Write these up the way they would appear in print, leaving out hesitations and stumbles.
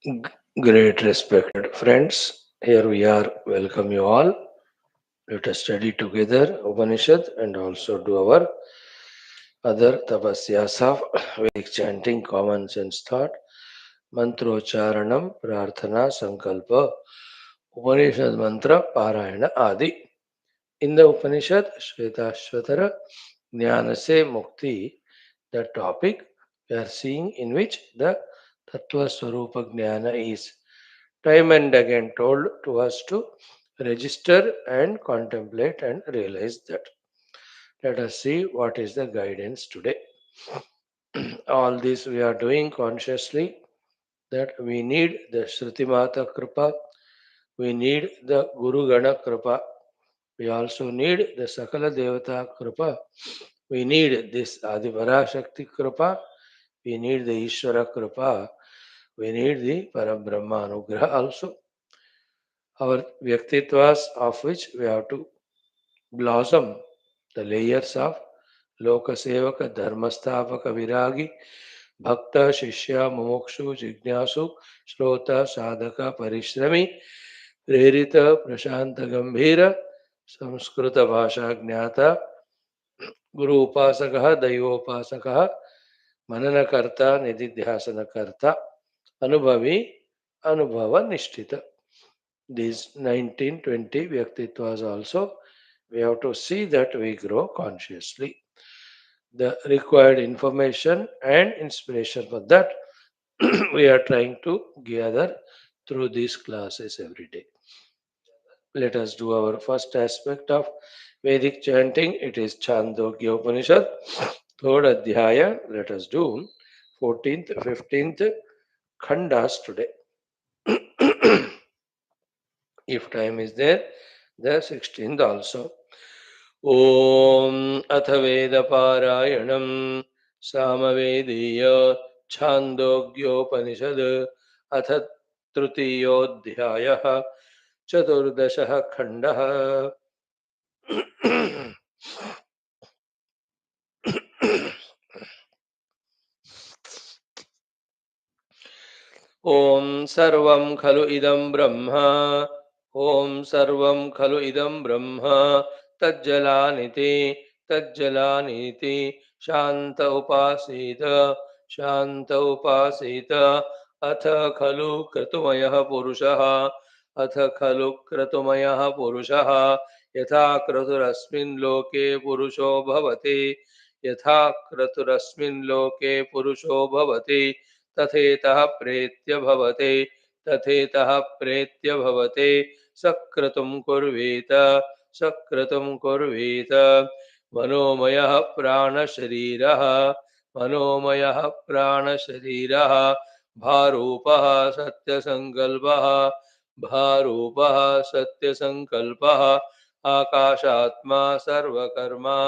Great respected friends, here we are. Welcome you all. Let us study together Upanishad and also do our other tapasyas of Vedic chanting, common sense thought, mantrocharanam, prarthana, sankalpa, Upanishad mantra, parayana, adi. In the Upanishad, Shwethashwathara, Jnana Mukti, the topic we are seeing in which the Tattva Swarupa Jnana is time and again told to us to register and contemplate and realize that. Let us see what is the guidance today. All this we are doing consciously that we need the Shruti Mata Kripa, we need the Guru Gana Kripa, we also need the Sakala Devata Kripa, we need this Adivara Shakti Kripa, we need the Ishvara Kripa, we need the Parabrahma Anugraha also. Our Vyaktitvas of which we have to blossom the layers of Lokasevaka, Dharmasthavaka, Viragi, Bhakta, Shishya, Mumukshu, Jignasu, Shrota, Sadhaka, Parishrami, Prerita, Prashanta, Gambhira, Samskrita, Bhasha, Gnata, Guru Upasaka, Dayopasaka, Mananakarta, Nididhyasanakarta, Anubhavi, Anubhava Nishtita. These 1920 Vyaktitvas also, we have to see that we grow consciously. The required information and inspiration for that we are trying to gather through these classes every day. Let us do our first aspect of Vedic chanting. It is Chandogya Upanishad, third Adhyaya. Let us do 14th, 15th Khandas today. If time is there, the 16th also. Om अथ वेदपारायणं सामवेदीय छान्दोग्योपनिषद् अथ तृतीयोऽध्यायः चतुर्दशः खण्डः ॐ सर्वं खलु इदं ब्रह्म ॐ सर्वं खलु इदं ब्रह्म तज्जलानिति तज्जलानीति शान्त उपासीत अथ खलु क्रतुमयः पुरुषः अथ खलु क्रतुमयः पुरुषः यथा क्रतुरस्मिन् लोके पुरुषो भवति यथा क्रतुरस्मिन् लोके पुरुषो भवति तथेतः प्रेत्य भवते तथेतः प्रेत्य भवते सक्रतुं कुर्वीत सक्रतुं कुर्वीत मनोमयः प्राणशरीरः मनोमयः प्राणशरीरः भारूपः सत्यसङ्कल्पः भारूपः सत्यसङ्कल्पः आकाशात्मा सर्वकर्मा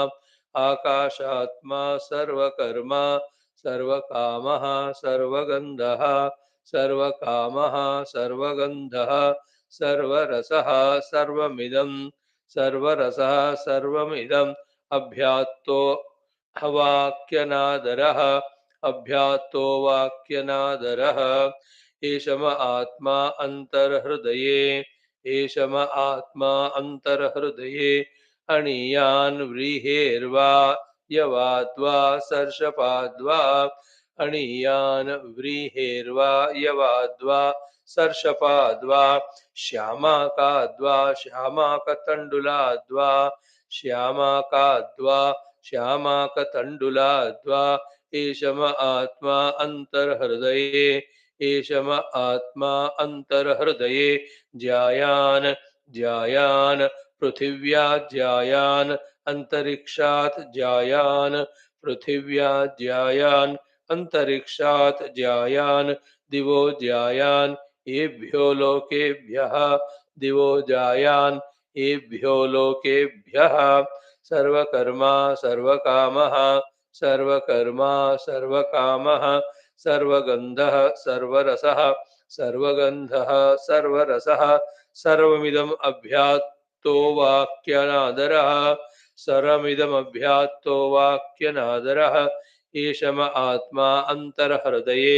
आकाशात्मा सर्वकर्मा सर्वकामः सर्वगन्धः सर्वकामः सर्वगन्धः सर्वरसः सर्वमिदं सर्वरसः सर्वमिदम् अभ्यात्तो वाक्यनादरः अभ्यात्तो वाक्यनादरः एषम आत्मा अन्तर्हृदये एषम आत्मा अन्तर्हृदये अणीयान् व्रीहेर्वा यवाद्वा सर्षपाद्वा अणीयान् व्रीहेर्वा यवाद्वा सर्षपाद्वा श्यामाकाद्वा श्यामाकतण्डुलाद्वा श्यामाकाद्वा श्यामाकतण्डुलाद्वा एषम आत्मा अन्तर्हृदये एषम आत्मा अन्तर्हृदये ज्यायान् ज्यायान् पृथिव्या ज्यायान् अंतरिक्षात् ज्यायान् पृथिव्या ज्यायान् अंतरिक्षात् ज्यायान् दिवो ज्यायान् येभ्यो लोकेभ्यः दिवो ज्यायान् येभ्यो लोकेभ्यः सर्वकर्मा सर्वकामः सर्वकर्मा सर्वकामः सर्वगन्धः सर्वरसः सर्वगन्धः सर्वरसः सर्वमिदम् अभ्यात्तो वाक्यनादरः सर्वमिदमभ्यात्तो वाक्यनादरः एषम आत्मा अन्तर्हृदये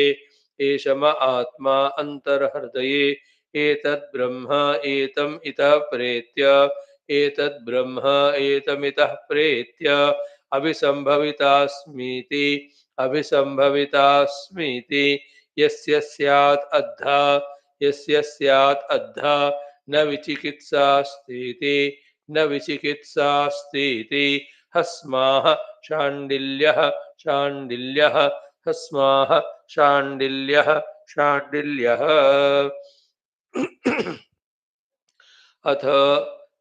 एष म आत्मा अन्तर्हृदये एतद् ब्रह्म एतम् इतः प्रेत्य एतद् ब्रह्म एतमितः प्रेत्य अभिसम्भवितास्मीति अभिसम्भवितास्मीति यस्य स्यात् अद्धा यस्य स्यात् अद्धा न विचिकित्सास्तीति न विचिकित्सास्तीति हस्माः शाण्डिल्यः शाण्डिल्यः हस्माः शाण्डिल्यः शाण्डिल्यः अथ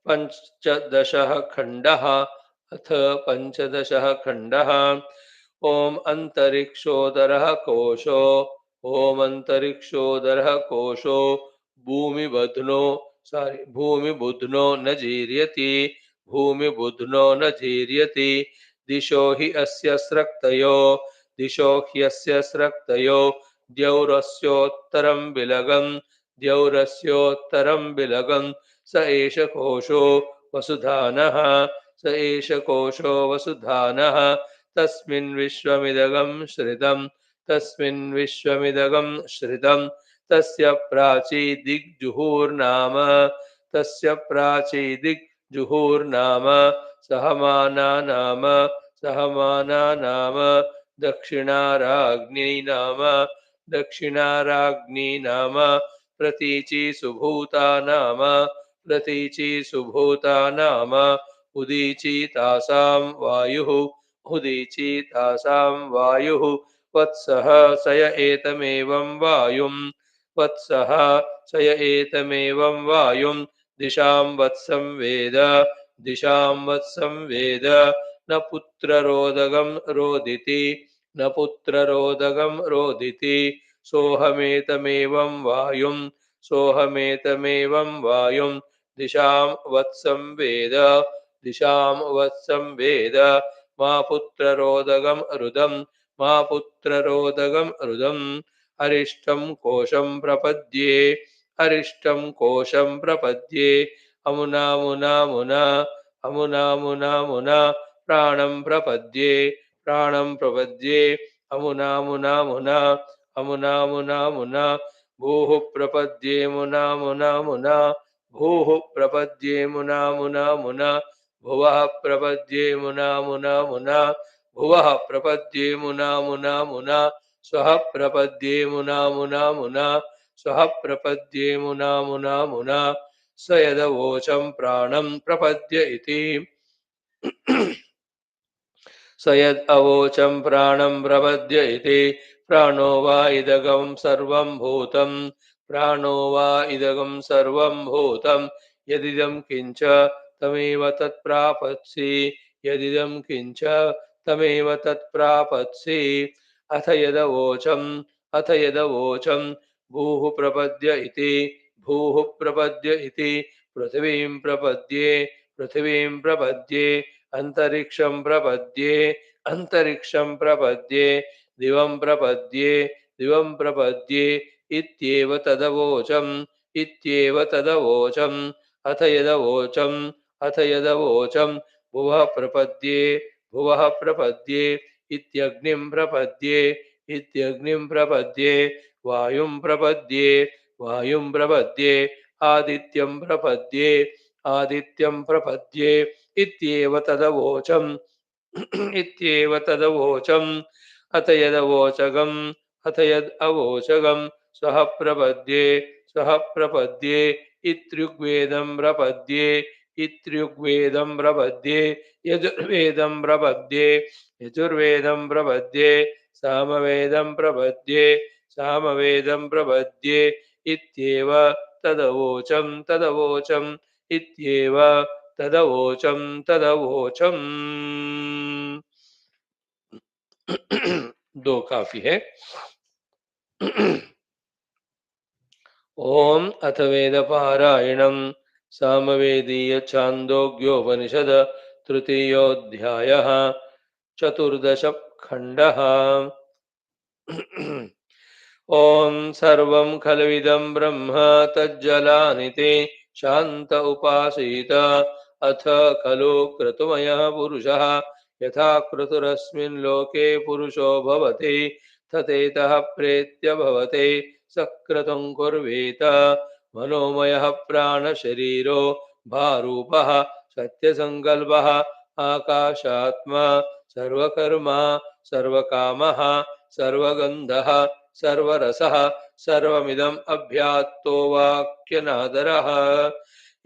पञ्चदशः खण्डः अथ पञ्चदशः खण्डः ॐ अन्तरिक्षोदरः कोशो ॐ अन्तरिक्षोदरः कोशो भूमिबुध्नो न जीर्यति भूमिबुध्नो न जीर्यति दिशो हि अस्य स्रक्तयो दिशो ह्यस्य स्रक्तयो द्यौरस्योत्तरं बिलगं द्यौरस्योत्तरं बिलगं स एष कोशो वसुधानः स एष कोशो वसुधानः तस्मिन् विश्वमिदगं श्रितं तस्मिन् विश्वमिदगं श्रितं तस्य प्राची दिग्जुहुर्नाम तस्य प्राची दिग्जुहुर्नाम सहमाना नाम सहमाना नाम दक्षिणाराज्ञी नाम दक्षिणाराज्ञी नाम प्रतीची सुभूता नाम प्रतीची सुभूता नाम उदीची तासां वायुः उदीची तासां वायुः वत्सः स य एतमेवं वायुं वत्सः स य एतमेवं वायुं दिशां वत्सं वेद दिशां वत्सं वेद न पुत्ररोदगं रोदिति न पुत्ररोदगं रोदिति सोऽहमेतमेवं वायुं सोऽहमेतमेवं वायुं दिशां वत्सं वेद दिशां वत्सं वेद मा पुत्ररोदगं रुदं मा पुत्ररोदगं रुदम् अरिष्टं कोशं प्रपद्ये अरिष्टं कोशं प्रपद्ये अमुना मुना मुना अमुना मुना मुना प्राणं प्रपद्ये प्राणं प्रपद्ये अमुना मुना मुना अमुना मुना मुना भूः प्रपद्ये मुना मुना मुना भूः प्रपद्ये मुना मुना मुना भुवः प्रपद्ये मुना मुना मुना भुवः प्रपद्ये मुना मुना मुना स्वः प्रपद्ये मुना मुना मुना स्वः प्रपद्ये मुना मुना मुना स यदवोचं प्राणं प्रपद्य इति स यद् अवोचं प्राणं प्रपद्य इति प्राणो वा इदगं सर्वं भूतं प्राणो वा इदगं सर्वं भूतं यदिदं किञ्च तमेव तत्प्रापत्सि यदिदं किञ्च तमेव तत्प्रापत्सि अथ यदवोचं भूः प्रपद्य इति भूः प्रपद्य इति पृथिवीं प्रपद्ये पृथिवीं प्रपद्ये अंतरिक्षं प्रपद्ये अंतरिक्षं प्रपद्ये दिवं प्रपद्ये दिवं प्रपद्ये इत्येव तदवोचम् अथ यदवोचं भुवः प्रपद्ये इत्यग्निं प्रपद्ये वायुं प्रपद्ये आदित्यं प्रपद्ये इत्येव तदवोचम् अथ यद् अवोचगं स्वः प्रपद्ये इत्युग्वेदं प्रपद्ये यजुर्वेदं प्रपद्ये सामवेदं प्रपद्ये इत्येव तदवोचम् इत्येव तदवोचम् दो काफी है। ओम अथ वेद पारायणम सामवेदीय छांदोग्योपनिषद तृतीयोऽध्यायः चतुर्दश खण्डः। ओम सर्वं खल्विदं ब्रह्म तज्जलानिति शान्त उपासीत अथ खलु क्रतुमयः पुरुषः यथा क्रतुरस्मिन् लोके पुरुषो भवति तथेतः प्रेत्य भवते सक्रतुं कुर्वीत मनोमयः प्राणशरीरो भारूपः सत्यसङ्कल्पः आकाशात्मा सर्वकर्मा सर्वकामः सर्वगन्धः सर्वरसः सर्वमिदम् अभ्यात्तो वाक्यनादरः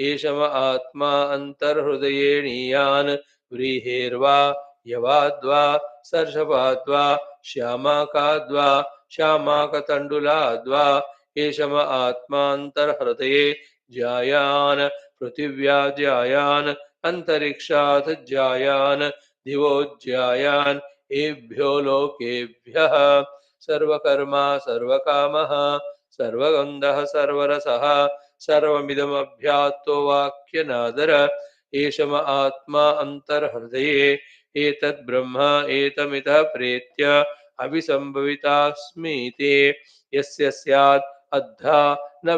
एषम आत्मा अन्तर्हृदयेणीयान् व्रीहेर्वा यवाद्वा सर्षपाद्वा श्यामाकाद्वा श्यामाकतण्डुलाद्वा एषम आत्मान्तर्हृदये ज्यायान् पृथिव्या ज्यायान् अन्तरिक्षात् ज्यायान् दिवोज्यायान् एभ्यो लोकेभ्यः सर्वकर्मा सर्वकामः सर्वगन्धः सर्वरसः सर्वमिदमभ्यात्तो वाक्यनादर एषम आत्मा अन्तर्हृदये एतद्ब्रह्म एतमितः प्रेत्य अभिसम्भवितास्मीति यस्य स्यात् अद्धा न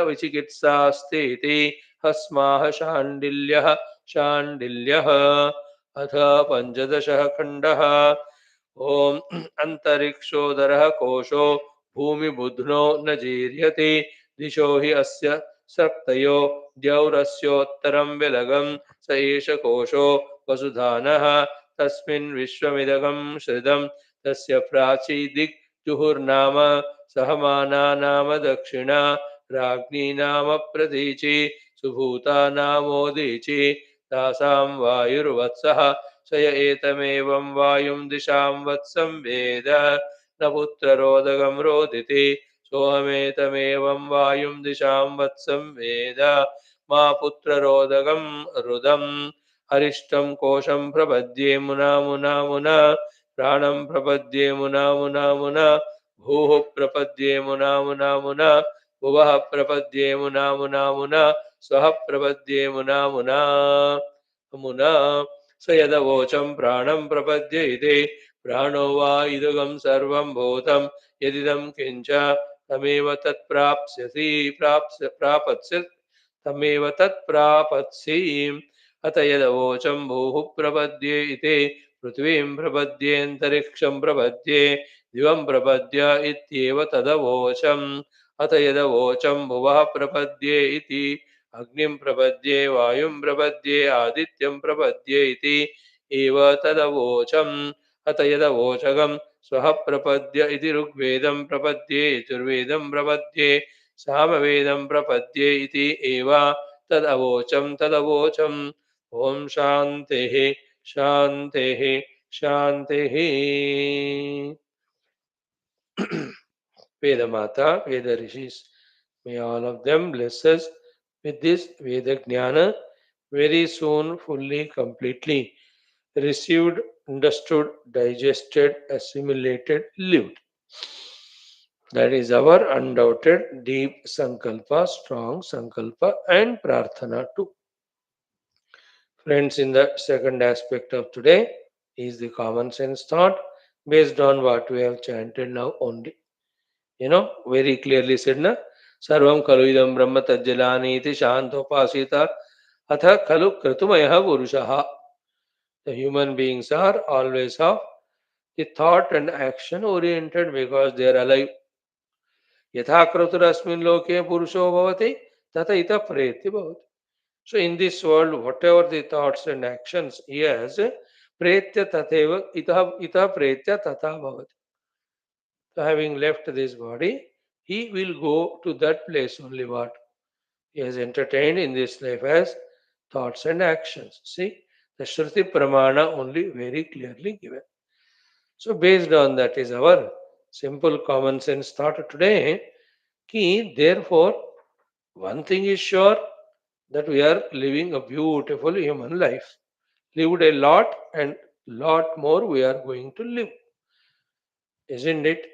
विचिकित्सास्तेति हस्माः शाण्डिल्यः अथ पञ्चदशः खण्डः ॐ अन्तरिक्षोदरः कोशो भूमिबुध्नो न जीर्यते दिशो हि अस्य शक्तयो द्यौरस्योत्तरं विलगं स एष कोशो वसुधानः तस्मिन् विश्वमिदगं श्रितं तस्य प्राची दिक् जुहुर्नाम सहमाना नाम दक्षिणा राज्ञी नाम प्रतीचि सुभूता नामोदीचि तासां वायुर्वत्सः स य एतमेवं वायुं दिशां वत्सं वेद न पुत्ररोदगं रोदिति सोऽहमेतमेवं वायुं दिशां वत्सं वेद मा पुत्ररोदगं रुदम् अरिष्टं कोशं प्रपद्ये मुना मुना मुना प्राणं प्रपद्ये मुना मुना मुना भूः प्रपद्ये मुना मुना मुना भुवः प्रपद्ये मुना मुना मुना स्वः प्रपद्ये मुना मुना मुना स यदवोचं प्राणं प्रपद्ये इति प्राणो वा इदगं सर्वं भूतं यदिदं किञ्च तमेव तत्प्राप्स्यसि प्रापत्स्य तमेव तत्प्रापत्सि अत यदवोचं भूः प्रपद्ये इति पृथ्वीं प्रपद्येऽन्तरिक्षं प्रपद्ये दिवं प्रपद्य इत्येव तदवोचम् अत यदवोचं भुवः प्रपद्ये इति अग्निं प्रपद्ये वायुं प्रपद्ये आदित्यं प्रपद्ये इति एव तदवोचम् अत यदवोचगं स्वः प्रपद्य इति ऋग्वेदं प्रपद्ये यजुर्वेदं प्रपद्ये सामवेदं प्रपद्ये इति एव तदवोचम् ॐ शान्तिः शान्तिः शान्तिः Vedamata, Veda Rishis, may all of them bless us with this Veda Jnana very soon, fully, completely received, understood, digested, assimilated, lived. That is our undoubted deep sankalpa, strong sankalpa, and prarthana too. Friends, in the second aspect of today is the common sense thought based on what we have chanted now only. Very clearly said, na? Sarvam kalu idam brahma tajjalani iti shantopasita atha kalu kratumayaha purushaha. The human beings are always of the thought and action oriented because they are alive. Yatha kraturasmin loke purusho bhavati tata ita preti bhavati. So in this world, whatever the thoughts and actions he has, pretya tateva ita pretya tata bhavati. So having left this body, he will go to that place only what he has entertained in this life as thoughts and actions. See, the Shruti Pramana only very clearly given. So based on that is our simple common sense thought today. Ki, therefore, one thing is sure that we are living a beautiful human life. Lived a lot and lot more we are going to live. Isn't it?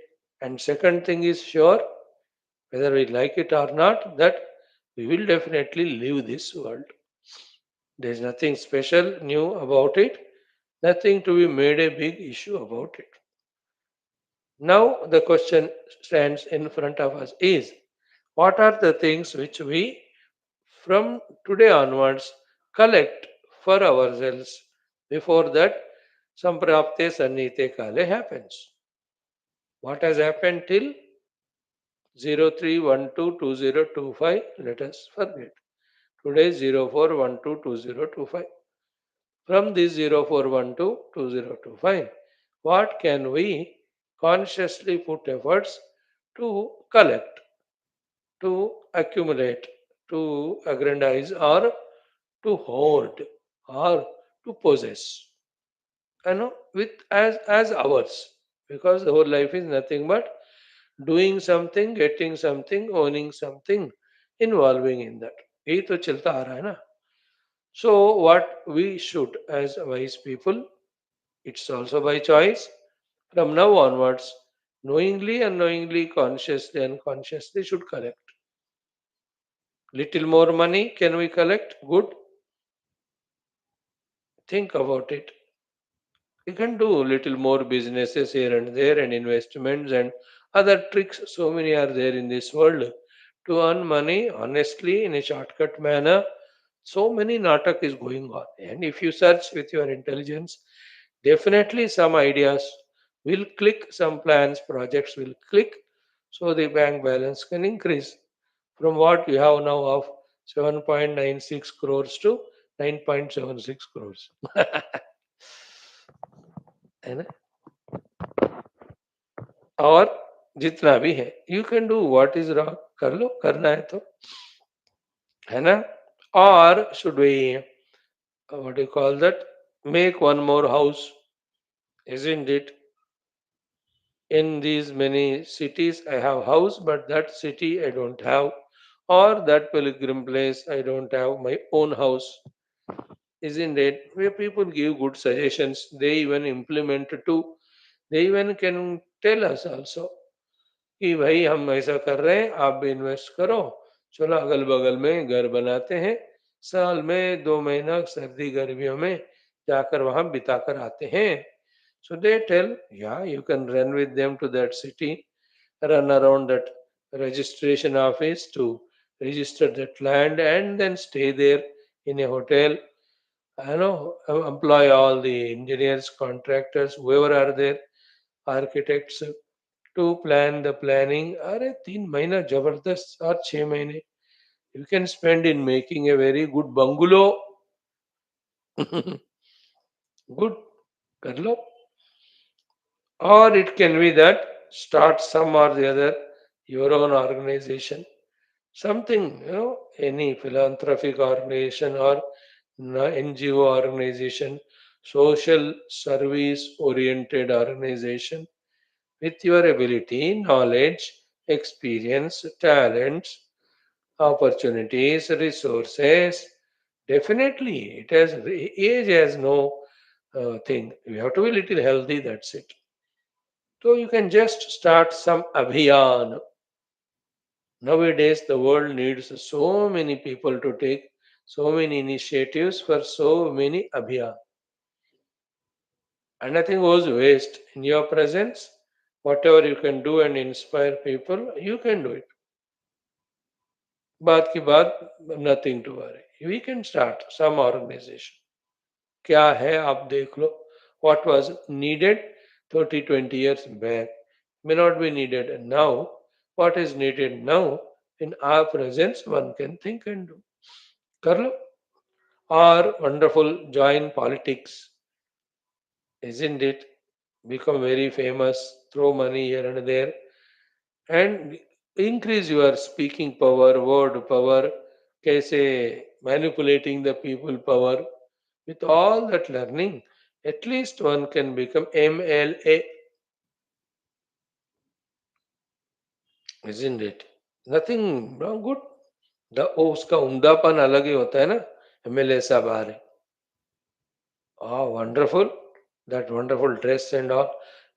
And second thing is sure, whether we like it or not, that we will definitely leave this world. There is nothing special, new about it, nothing to be made a big issue about it. Now, the question stands in front of us is what are the things which we from today onwards collect for ourselves before that samprapte sannite kale happens? What has happened till 03122025? Let us forget. Today is 04122025. From this 04122025, what can we consciously put efforts to collect, to accumulate, to aggrandize, or to hold, or to possess? With as ours, because the whole life is nothing but doing something, getting something, owning something, involving in that. यही तो चलता आ रहा है ना. So what we should as wise people, it's also by choice. From now onwards, knowingly, unknowingly, consciously, unconsciously should collect. Little more money can we collect? Good. Think about it. We can do little more businesses here and there and investments and other tricks. So many are there in this world to earn money honestly in a shortcut manner. So many natak is going on. And if you search with your intelligence, definitely some ideas will click, some plans, projects will click, so the bank balance can increase from what you have now of 7.96 crores to 9.76 crores. है ना? और जितना भी है, you can do what is wrong, कर लो, करना है तो, है ना? और should we what you call that, make one more house, isn't it? In these many cities I have house, but that city I don't have, or that pilgrim place I don't have my own house, isn't it? Where people give good suggestions, they even implement too. They even can tell us also कि भाई हम ऐसा कर रहे हैं, आप भी invest करो, चलो अगल बगल में घर बनाते हैं, साल में 2 महीना सर्दी गर्मियों में जाकर वहां बिता कर आते हैं. So they tell, yeah, you can run with them to that city, run around that registration office to register that land, and then stay there in a hotel. Employ all the engineers, contractors, whoever are there, architects, to plan the planning. अरे 3 महीना जबरदस्त, और 6 महीने you can spend in making a very good bungalow. Good, कर लो. Or it can be that start some or the other your own organization, something, any philanthropic organization or NGO organization, social service oriented organization, with your ability, knowledge, experience, talents, opportunities, resources. Definitely, age has no thing. You have to be little healthy. That's it. So you can just start some abhiyan. Nowadays, the world needs so many people to take so many initiatives for so many abhiyan. And nothing goes waste in your presence. Whatever you can do and inspire people, you can do it. बात की बात, nothing to worry, we can start some organization. क्या है आप देख लो. What was needed 30-20 years back may not be needed now. What is needed now in our presence, one can think and do. कर लो. Or wonderful, join politics, isn't it? Become very famous, throw money here and there, and increase your speaking power, word power, कैसे manipulating the people power. With all that learning, at least one can become MLA, isn't it? Nothing wrong, good. उसका उम्दापन अलग ही होता है ना, MLA साहब आ रहे. Wonderful, that wonderful dress and all,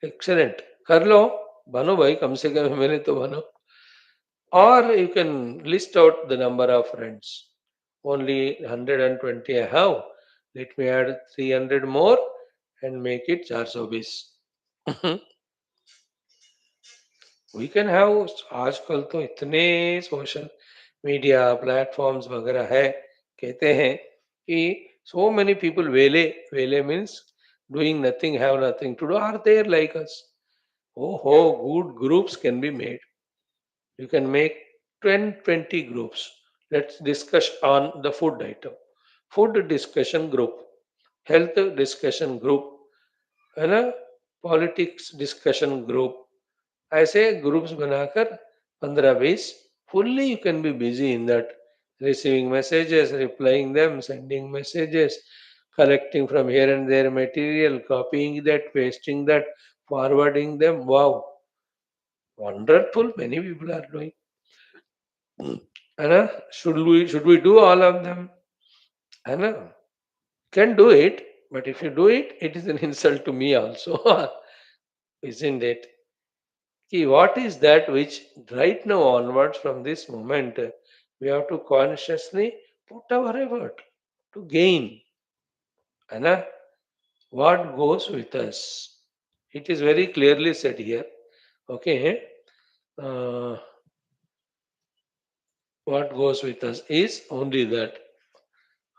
excellent. कर लो, बनो भाई, कम से कम MLA तो बनो. Or you can list out the number of friends. Only 120 I have. Let me add 300 more and make it 420. We can have, आजकल तो इतने सोशल मीडिया प्लेटफॉर्म्स वगैरह है, कहते हैं कि so many people वेले वेले means doing nothing, have nothing to do, are there like us. Oh, good groups can be made. You can make 10, 20 groups. Let's discuss on the food item. Food discussion group, health discussion group, है ना, politics discussion group, ऐसे groups बनाकर 15-20, fully you can be busy in that, receiving messages, replying them, sending messages, collecting from here and there material, copying that, pasting that, forwarding them. Wow, wonderful, many people are doing. Anna, should we do all of them? Anna, can do it, but if you do it, it is an insult to me also, isn't it? See, what is that which right now onwards from this moment we have to consciously put our effort to gain? Anna, what goes with us? It is very clearly said here. Okay, uh, what goes with us is only that.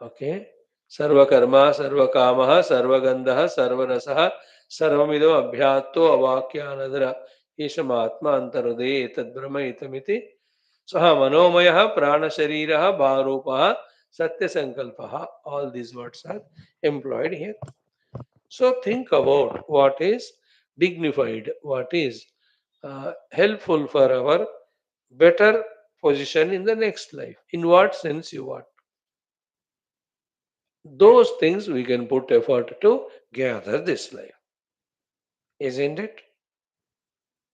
Okay, Sarvakarma, Sarvakamaha, Sarvagandha, Sarvarasa, Sarvamido Abhyato Avakyanadra, Ishamatma Antarude, Tad Brahma Itamiti. सह मनोमय प्राण शरीर भारूप सत्य संकल्प, all these words are employed here. So think about what is dignified, what is helpful for our better position in the next life. In what sense you want? Those things we can put effort to gather this life, isn't it?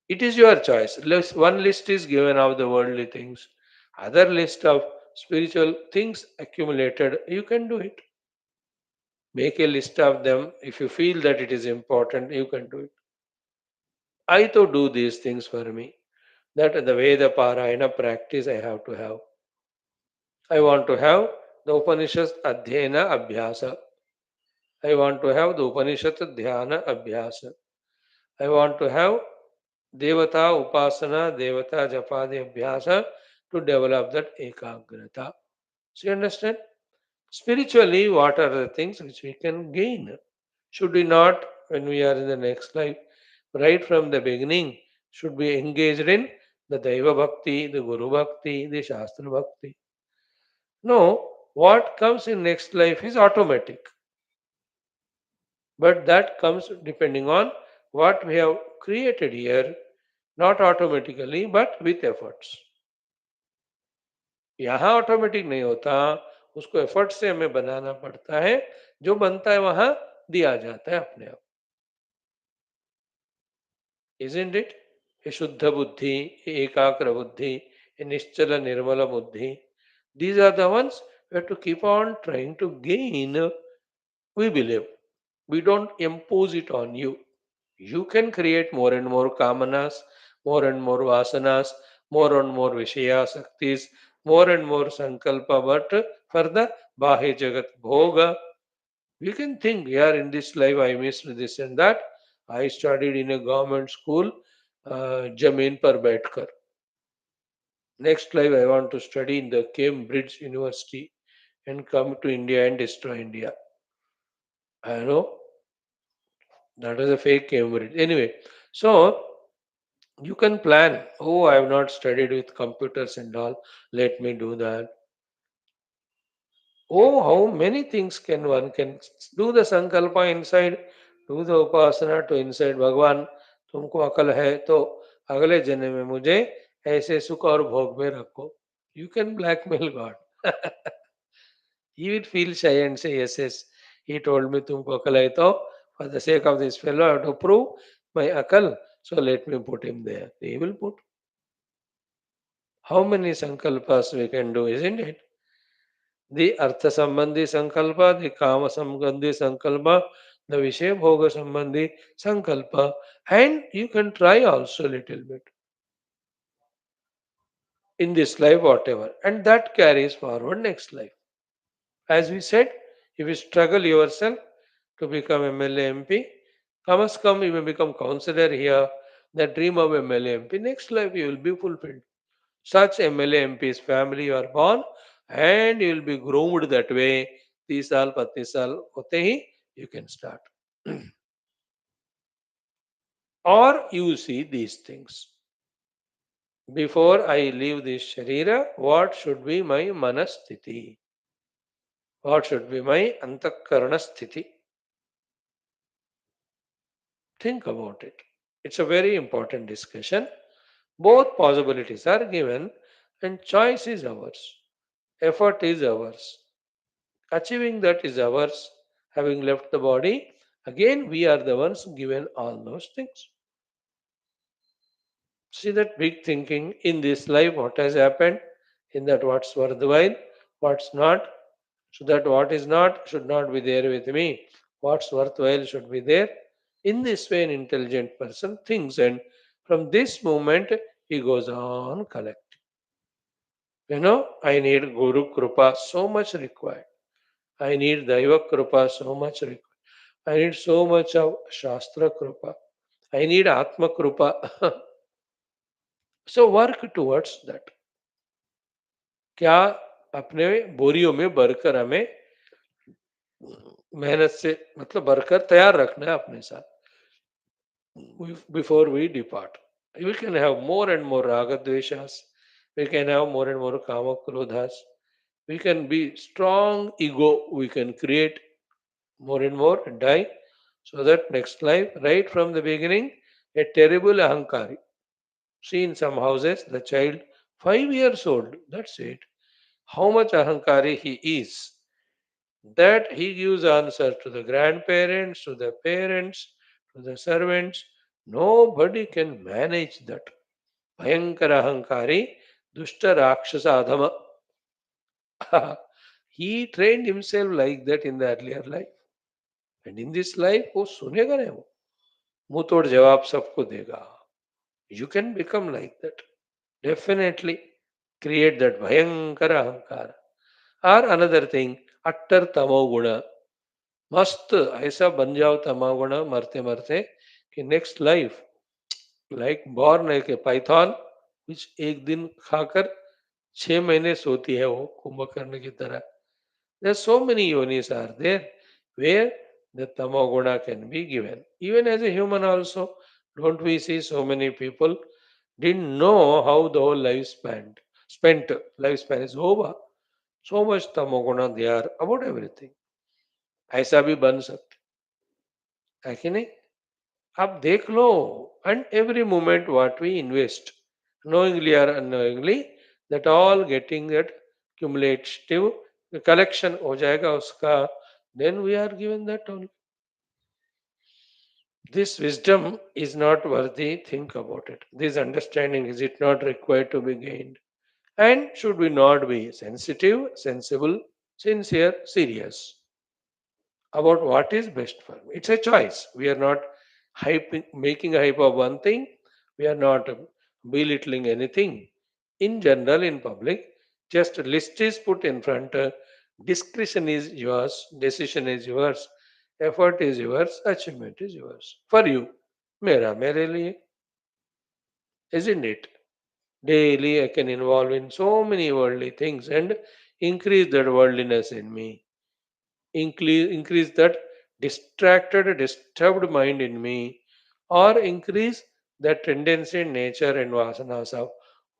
It is your choice. One list is given of the worldly things, other list of spiritual things accumulated. You can do it. Make a list of them. If you feel that it is important, you can do it. I to do these things for me. That the way the Parayana practice I have to have. I want to have the Upanishad Adhyayana Abhyasa. I want to have the Upanishad Dhyana Abhyasa. I want to have Devata Upasana, Devata Japadi Abhyasa to develop that Ekagrata. So you understand? Spiritually, what are the things which we can gain? Should we not, when we are in the next life, right from the beginning, should be engaged in the Daiva Bhakti, the Guru Bhakti, the Shastra Bhakti? No, what comes in next life is automatic. But that comes depending on what we have created here, not automatically, but with efforts. यहाँ automatic नहीं होता, उसको effort से हमें बनाना पड़ता है, जो बनता है वहां दिया जाता है अपने आप, isn't it? A Shuddha Buddhi, a Ekakra Buddhi, a Nischala Nirmala Buddhi. These are the ones we have to keep on trying to gain. We believe. We don't impose it on you. You can create more and more kamanas, more and more vasanas, more and more Vishaya Saktis, more and more Sankalpa, but for the Bahe Jagat Bhoga, we can think, yeah, in this life I missed this and that. I studied in a government school, Jameen par baitkar. Next life I want to study in the Cambridge University and come to India and destroy India. I know that is a fake Cambridge. Anyway, so you can plan. Oh, I have not studied with computers and all. Let me do that. Oh, how many things can one can do the sankalpa inside, do the upasana to inside Bhagwan. तुमको अकल है तो अगले जन्म में मुझे ऐसे सुख और भोग में रखो. You can blackmail God. He will feel shy and say, yes, yes. He told me तुमको अकल है तो for the sake of this fellow, I have to prove my akal. So let me put him there. He will put. How many sankalpas we can do, isn't it? The Artha Sambandhi Sankalpa, the Kama Sambandhi Sankalpa, the Vishaya Bhoga Sambandhi Sankalpa, and you can try also a little bit in this life, whatever, and that carries forward next life. As we said, if you struggle yourself to become MLA MP, come as come you may become councillor here, the dream of MLA MP, next life you will be fulfilled. Such MLA MP's family you are born and you will be groomed that way. 30 साल 35 साल होते ही you can start. Or you see these things. Before I leave this Sharira, what should be my Manasthiti? What should be my Antakarana Sthiti? Think about it. It's a very important discussion. Both possibilities are given, and choice is ours. Effort is ours. Achieving that is ours. Having left the body, again we are the ones given all those things. See that big thinking in this life, what has happened, in that what's worthwhile, what's not, so that what is not should not be there with me, what's worthwhile should be there. In this way, an intelligent person thinks, and from this moment, he goes on collecting. I need Guru Krupa so much required. I need Daiva Krupa so much required. I need so much of Shastra Krupa. I need Atma Krupa. So work towards that. क्या अपने बोरियों में भरकर हमें मेहनत से मतलब भरकर तैयार रखना है अपने साथ before we depart. We can have more and more ragadveshas. We can have more and more kama krodhas. We can be strong ego. We can create more and more and die. So that next life, right from the beginning, a terrible ahankari. See in some houses, the child 5 years old. That's it. How much ahankari he is. That he gives answer to the grandparents, to the parents, to the servants. Nobody can manage that. Bhayankara Hankari, Dushta Rakshasa Adhama. He trained himself like that in the earlier life. And in this life, वो सुनेगा नहीं वो मुंह तोड़ जवाब सबको देगा. You can become like that. Definitely create that Bhayankara Hankara. Or another thing, Attar Tamo Guna. मस्त ऐसा बन जाओ तमागुण मरते मरते कि next life like born like a Python कुछ एक दिन खाकर 6 महीने सोती है वो कुंभकर्ण की तरह. There so many yonis are there where the tamoguna can be given even as a human also. Don't we see so many people didn't know how the whole spent lifespan is over. So much tamoguna they are about everything. ऐसा भी बन सकते है कि नहीं. आप देख लो. And every moment what we invest knowingly or unknowingly that all getting that cumulative collection हो जाएगा उसका. then we are given that all. This wisdom is not worthy. Think about it. This understanding is it not required to be gained, and should we not be sensitive, sensible, sincere, serious about what is best for me. It's a choice. We are not making a hype of one thing. We are not belittling anything. In general, in public, just a list is put in front. Discretion is yours. Decision is yours. Effort is yours. Achievement is yours. For you. Mera, mere liye. Isn't it? Daily I can involve in so many worldly things and increase that worldliness in me, increase that distracted, disturbed mind in me, or increase that tendency in nature and vasanas of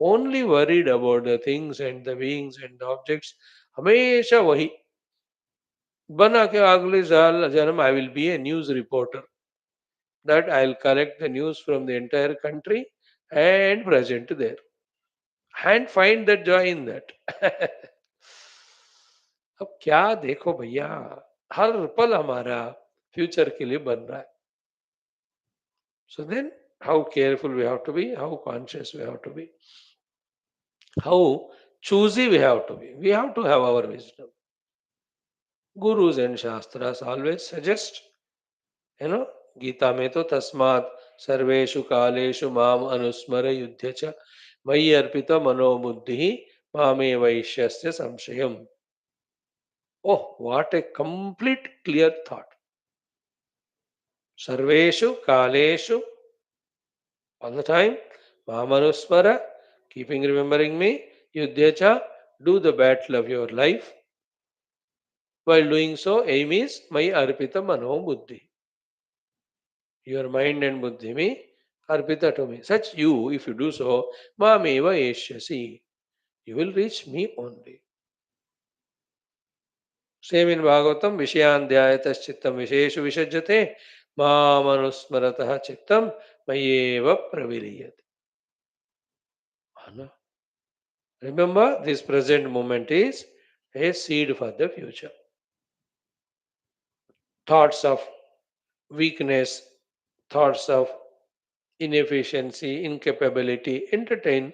only worried about the things and the beings and the objects. हमेशा वही बना के अगले साल जन्म I will be a news reporter that I'll collect the news from the entire country and present there and find that joy in that. अब क्या देखो भैया, हर पल हमारा फ्यूचर के लिए बन रहा है. So then, how careful we have to be, how conscious we have to be, how choosy we have to be. We have to have our wisdom. Gurus and Shastras always suggest, Gita में तो तस्मात् सर्वेषु कालेषु माम अनुस्मर युध्य च मयि अर्पित मनोबुद्धि मामे वैश्यस्य संशयम. Oh, what a complete clear thought. Sarveshu Kaleshu, all the time, Mamanusmara, keeping remembering me, Yudhyacha, do the battle of your life. While doing so, aim is my Arpita Mano Buddhi. Your mind and Buddhi me, Arpita to me. Such you, if you do so, Mameva Eshyasi, you will reach me only. Same in Bhagavatam, Vishayandhyayataschitam Visheshu Vishajyate, Mamanusmaratah Chittam Mayeva Praviliyate. Anna. Remember, this present moment is a seed for the future. Thoughts of weakness, thoughts of inefficiency, incapability, entertain,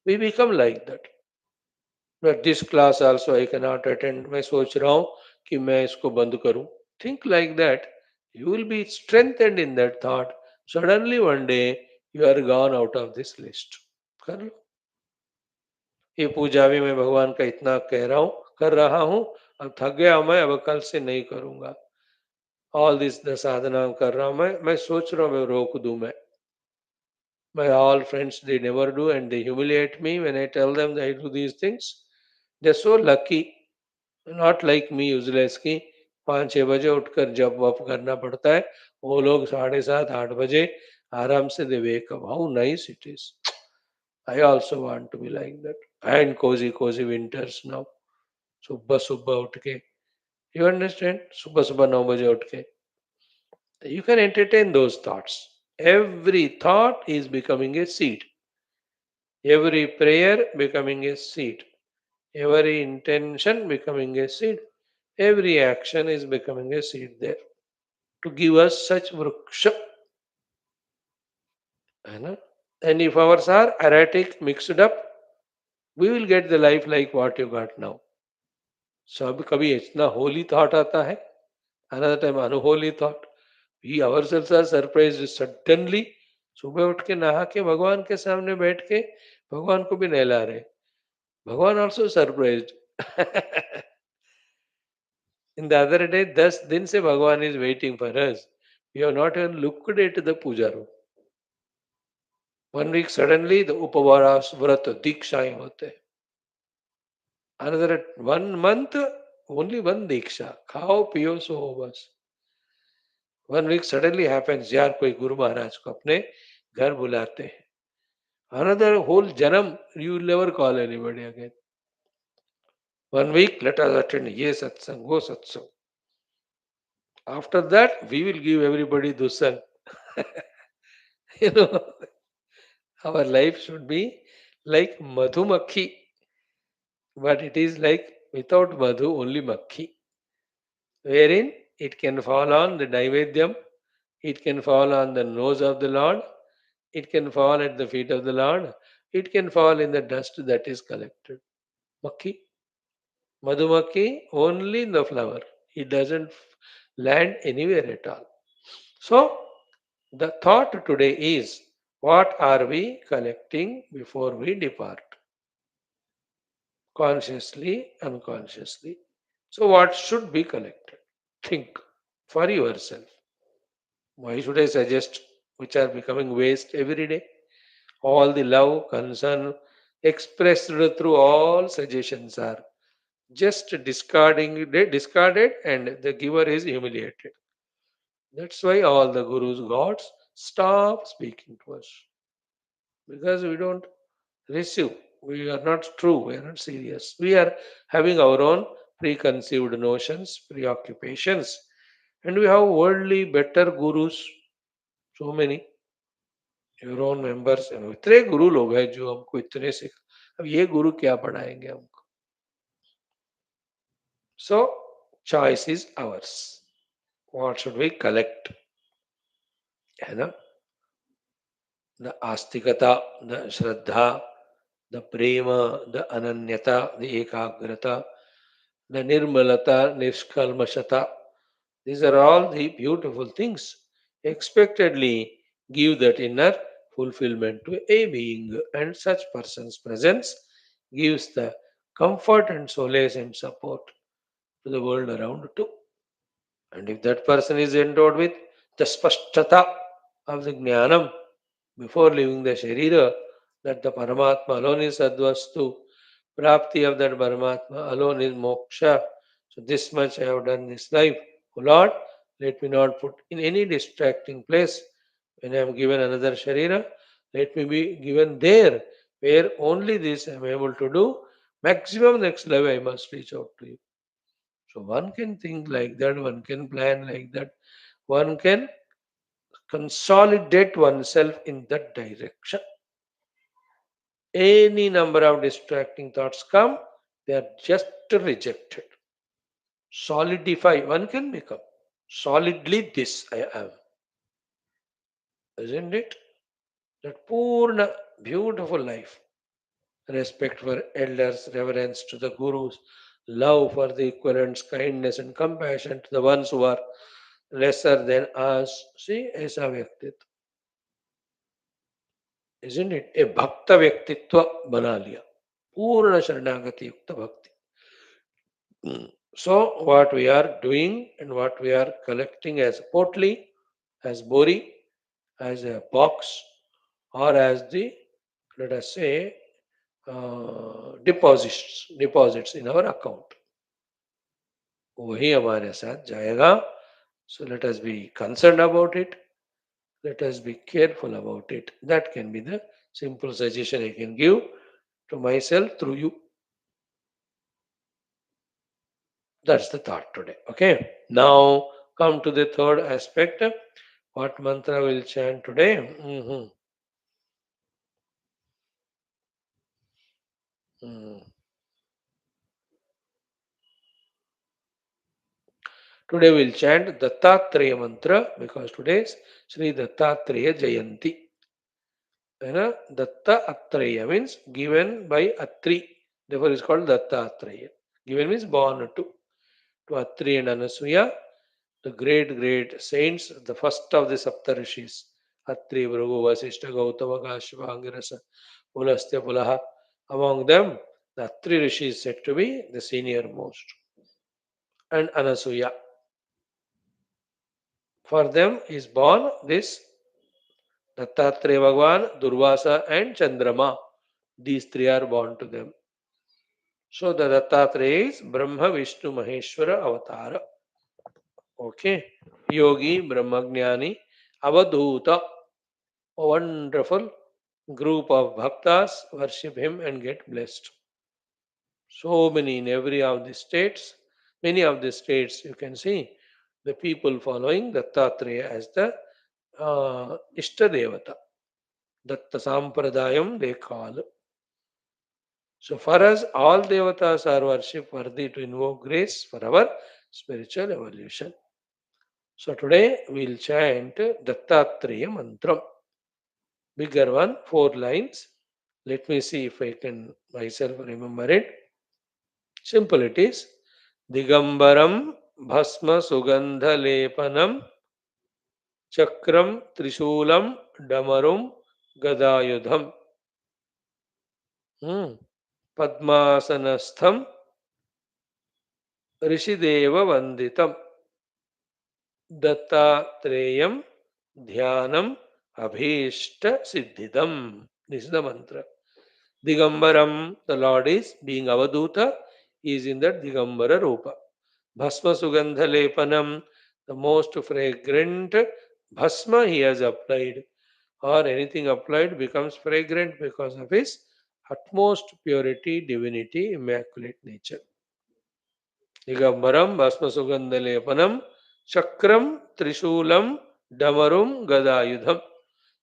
we become like that. But this class also I cannot attend. मैं सोच रहा हूँ कि मैं इसको बंद करूँ. Think like that. You will be strengthened in that thought. Suddenly one day you are gone out of this list. कर लो. ये पूजा भी मैं भगवान का इतना कह रहा हूँ, कर रहा हूँ. अब थक गया मैं, अब कल से नहीं करूँगा. ऑल दिस द साधना कर रहा हूँ मैं सोच रहा हूँ मैं रोक दूँ मैं. My all friends, they never do and they humiliate me when I tell them that I do these things. They're so lucky, not like me useless की 5-6 बजे उठकर जब वप करना पड़ता है. वो लोग 7:30-8 बजे आराम से they wake up. How nice it is. I also want to be like that. And cozy winters now. सुबह सुबह उठ के. You understand? सुबह सुबह 9 बजे उठ के. You can entertain those thoughts. Every thought is becoming a seed. Every prayer becoming a seed. Every intention becoming a seed. Every action is becoming a seed there. To give us such vriksha. है ना? And if ours are erratic, mixed up, we will get the life like what you got now. So अब कभी इतना holy thought आता है, another time unholy thought. We ourselves are surprised suddenly. सुबह उठ के नहा के भगवान के सामने बैठ के भगवान को भी नहला रहे. भगवान also surprised. In the other day, 10 दिन से भगवान is waiting for us. We have not even looked at the puja room. 1 week suddenly the upavaras vrata dikshaएं होते हैं. Another 1 month only one diksha. खाओ पियो सो हो बस. 1 week suddenly happens. यार कोई गुरु महाराज को अपने घर बुलाते हैं. Another whole janam you will never call anybody again. 1 week let us attend ye satsang, go satsang. After that we will give everybody dusang. You know, our life should be like madhumakhi, but it is like without madhu, only makhi, wherein it can fall on the naivedyam, it can fall on the nose of the Lord, it can fall at the feet of the Lord, it can fall in the dust that is collected. Makhi, madhumakhi, only in the flower. It doesn't land anywhere at all. So, the thought today is what are we collecting before we depart? Consciously, unconsciously. So, what should be collected? Think for yourself. Why should I suggest which are becoming waste every day? All the love, concern expressed through all suggestions are just discarded, and the giver is humiliated. That's why all the gurus, gods, stop speaking to us because we don't receive. We are not true. We are not serious. We are having our own preconceived notions, preoccupations, and we have worldly better gurus. So many your own members and इतने गुरु लोग हैं जो हमको इतने सिख. अब ये गुरु क्या पढ़ाएंगे हमको? So choice is ours. What should we collect? है ना? The astikata, the shraddha, the prema, the ananyata, the ekagrata, the nirmalata, nishkalmashata. These are all the beautiful things. Expectedly give that inner fulfillment to a being, and such person's presence gives the comfort and solace and support to the world around too. And if that person is endowed with the spashtata of the jnanam before leaving the sharira, that the Paramatma alone is Sadvastu, Prapti of that Paramatma alone is moksha. So this much I have done this life. O Lord, let me not put in any distracting place When I am given another Sharira, let me be given there, where only this I am able to do. Maximum next level I must reach out to you. So one can think like that, one can plan like that, one can consolidate oneself in that direction. Any number of distracting thoughts come, they are just rejected. Solidify, one can become. Solidly this I am. Isn't it? That Purna, beautiful life. Respect for elders, reverence to the gurus, love for the equivalents, kindness and compassion to the ones who are lesser than us. See, ऐसा व्यक्तित्व. Isn't it? A bhakta व्यक्तित्व बना लिया. पूर्ण शरणागति युक्त भक्ति. So, what we are doing and what we are collecting as potli, as bori, as a box, or as the, let us say, deposits in our account. वही हमारे साथ जाएगा. So let us be concerned about it. Let us be careful about it. That can be the simple suggestion I can give to myself through you. That's the thought today. Okay. Now come to the third aspect. What mantra we'll chant today? Today we'll chant Dattatreya mantra because today is Sri Dattatreya Jayanti. Datta Atreya means given by Atri. Therefore, it's called Datta Atreya. Given means born to Atri and Anasuya, the great saints, the first of the Saptarishis. Atri, Bhrigu, Vasishta, Gautama, Kashyapa, Angirasa, Pulastya, Pulaha. Among them, the Atri Rishi is said to be the senior most. And Anasuya. For them is born this Dattatreya Bhagwan, Durvasa, and Chandrama. These three are born to them. So the Dattatreya is Brahma, Vishnu, Maheshwara Avatara. Okay. Yogi, Brahmagnani, Avadhuta. A wonderful group of bhaktas worship him and get blessed. So many in every of the states, many of the states you can see the people following Dattatreya as the Ishtadevata. Datta Sampradayam they call. So for us, all devatas are worship worthy to invoke grace for our spiritual evolution. So today we'll chant Dattatreya Mantram. Bigger one, 4 lines. Let me see if I can myself remember it. Simple it is. Digambaram Bhasma Sugandha Lepanam Chakram Trishulam Damarum Gadayudham. Padmasanastham Rishideva Vanditam Dattathreyam Dhyanam Abhishta Siddhidam. This is the mantra. Digambaram, the Lord is being Avaduta, is in that Digambara Rupa. Bhasma Sugandha Lepanam, the most fragrant Bhasma he has applied, or anything applied becomes fragrant because of his utmost purity, divinity, immaculate nature. Digambaram Bhasmasugandhalepanam Chakram Trishulam Damarum Gadayudham.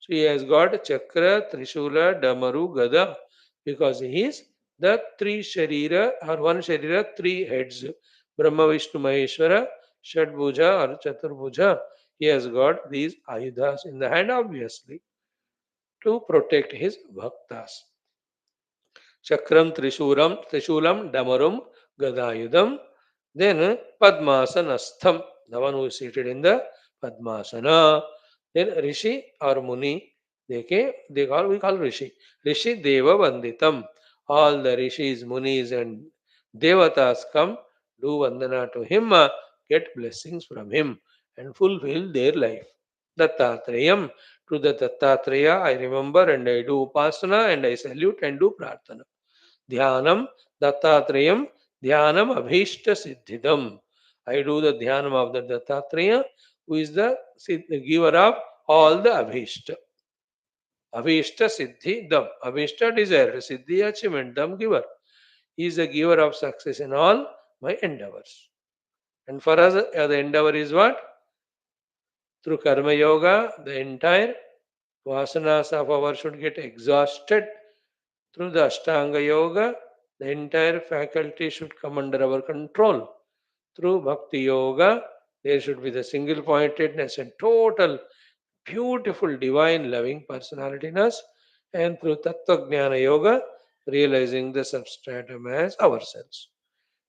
So he has got Chakra, Trishula, Damaru, Gada because he is the three Sharira or one Sharira, three heads. Brahma, Vishnu, Maheshwara, Shadbhuja or Chaturbhuja. He has got these Ayudhas in the hand obviously to protect his bhaktas. Chakram, Trishulam, Damarum, Gadayudham. Then Padmasanastham, the one who is seated in the Padmasana. Then Rishi or Muni, we call Rishi. Rishi Deva Vanditam. All the Rishis, Munis and Devatas come, do Vandana to him, get blessings from him and fulfill their life. Dattathreyam. To the Dattatreya, I remember and I do Upasana and I salute and do Prarthana. Dhyanam Dattathreyam Dhyanam Abhishta Siddhidam. I do the Dhyanam of the Dattatreya, who is the giver of all the Abhishta. Abhishta Siddhi Dam. Abhishta desire, Siddhi achievement, Dam giver. He is a giver of success in all my endeavors. And for us, the endeavor is what? Through Karma Yoga, the entire vasanas of ours should get exhausted. Through the Ashtanga Yoga, the entire faculty should come under our control. Through Bhakti Yoga, there should be the single pointedness and total beautiful divine loving personality in us. And through Tattva Jnana Yoga, realizing the substratum as ourselves.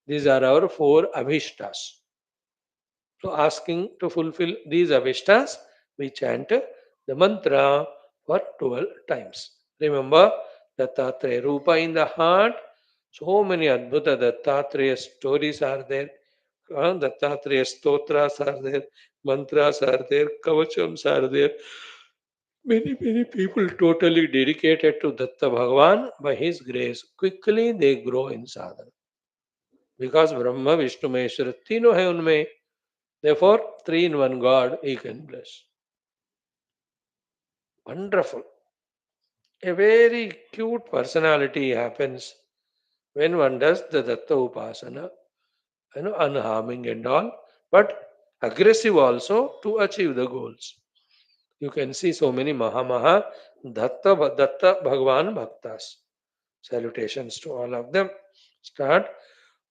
These are our four abhishtas. So, asking to fulfill these avishtas, we chant the mantra for 12 times. Remember, Dattatreya Rupa in the heart. So many Adbhuta Dattatreya stories are there. Dattatreya stotras are there. Mantras are there. Kavachams are there. Many people totally dedicated to Datta Bhagavan by his grace. Quickly they grow in sadhana. Because Brahma, Vishnu, Maheshwara, तीनों है उनमें. Therefore, three in one God he can bless. Wonderful. A very cute personality happens when one does the Datta Upasana, unharming and all, but aggressive also to achieve the goals. You can see so many Maha Datta Bhagwan Bhaktas. Salutations to all of them. Start.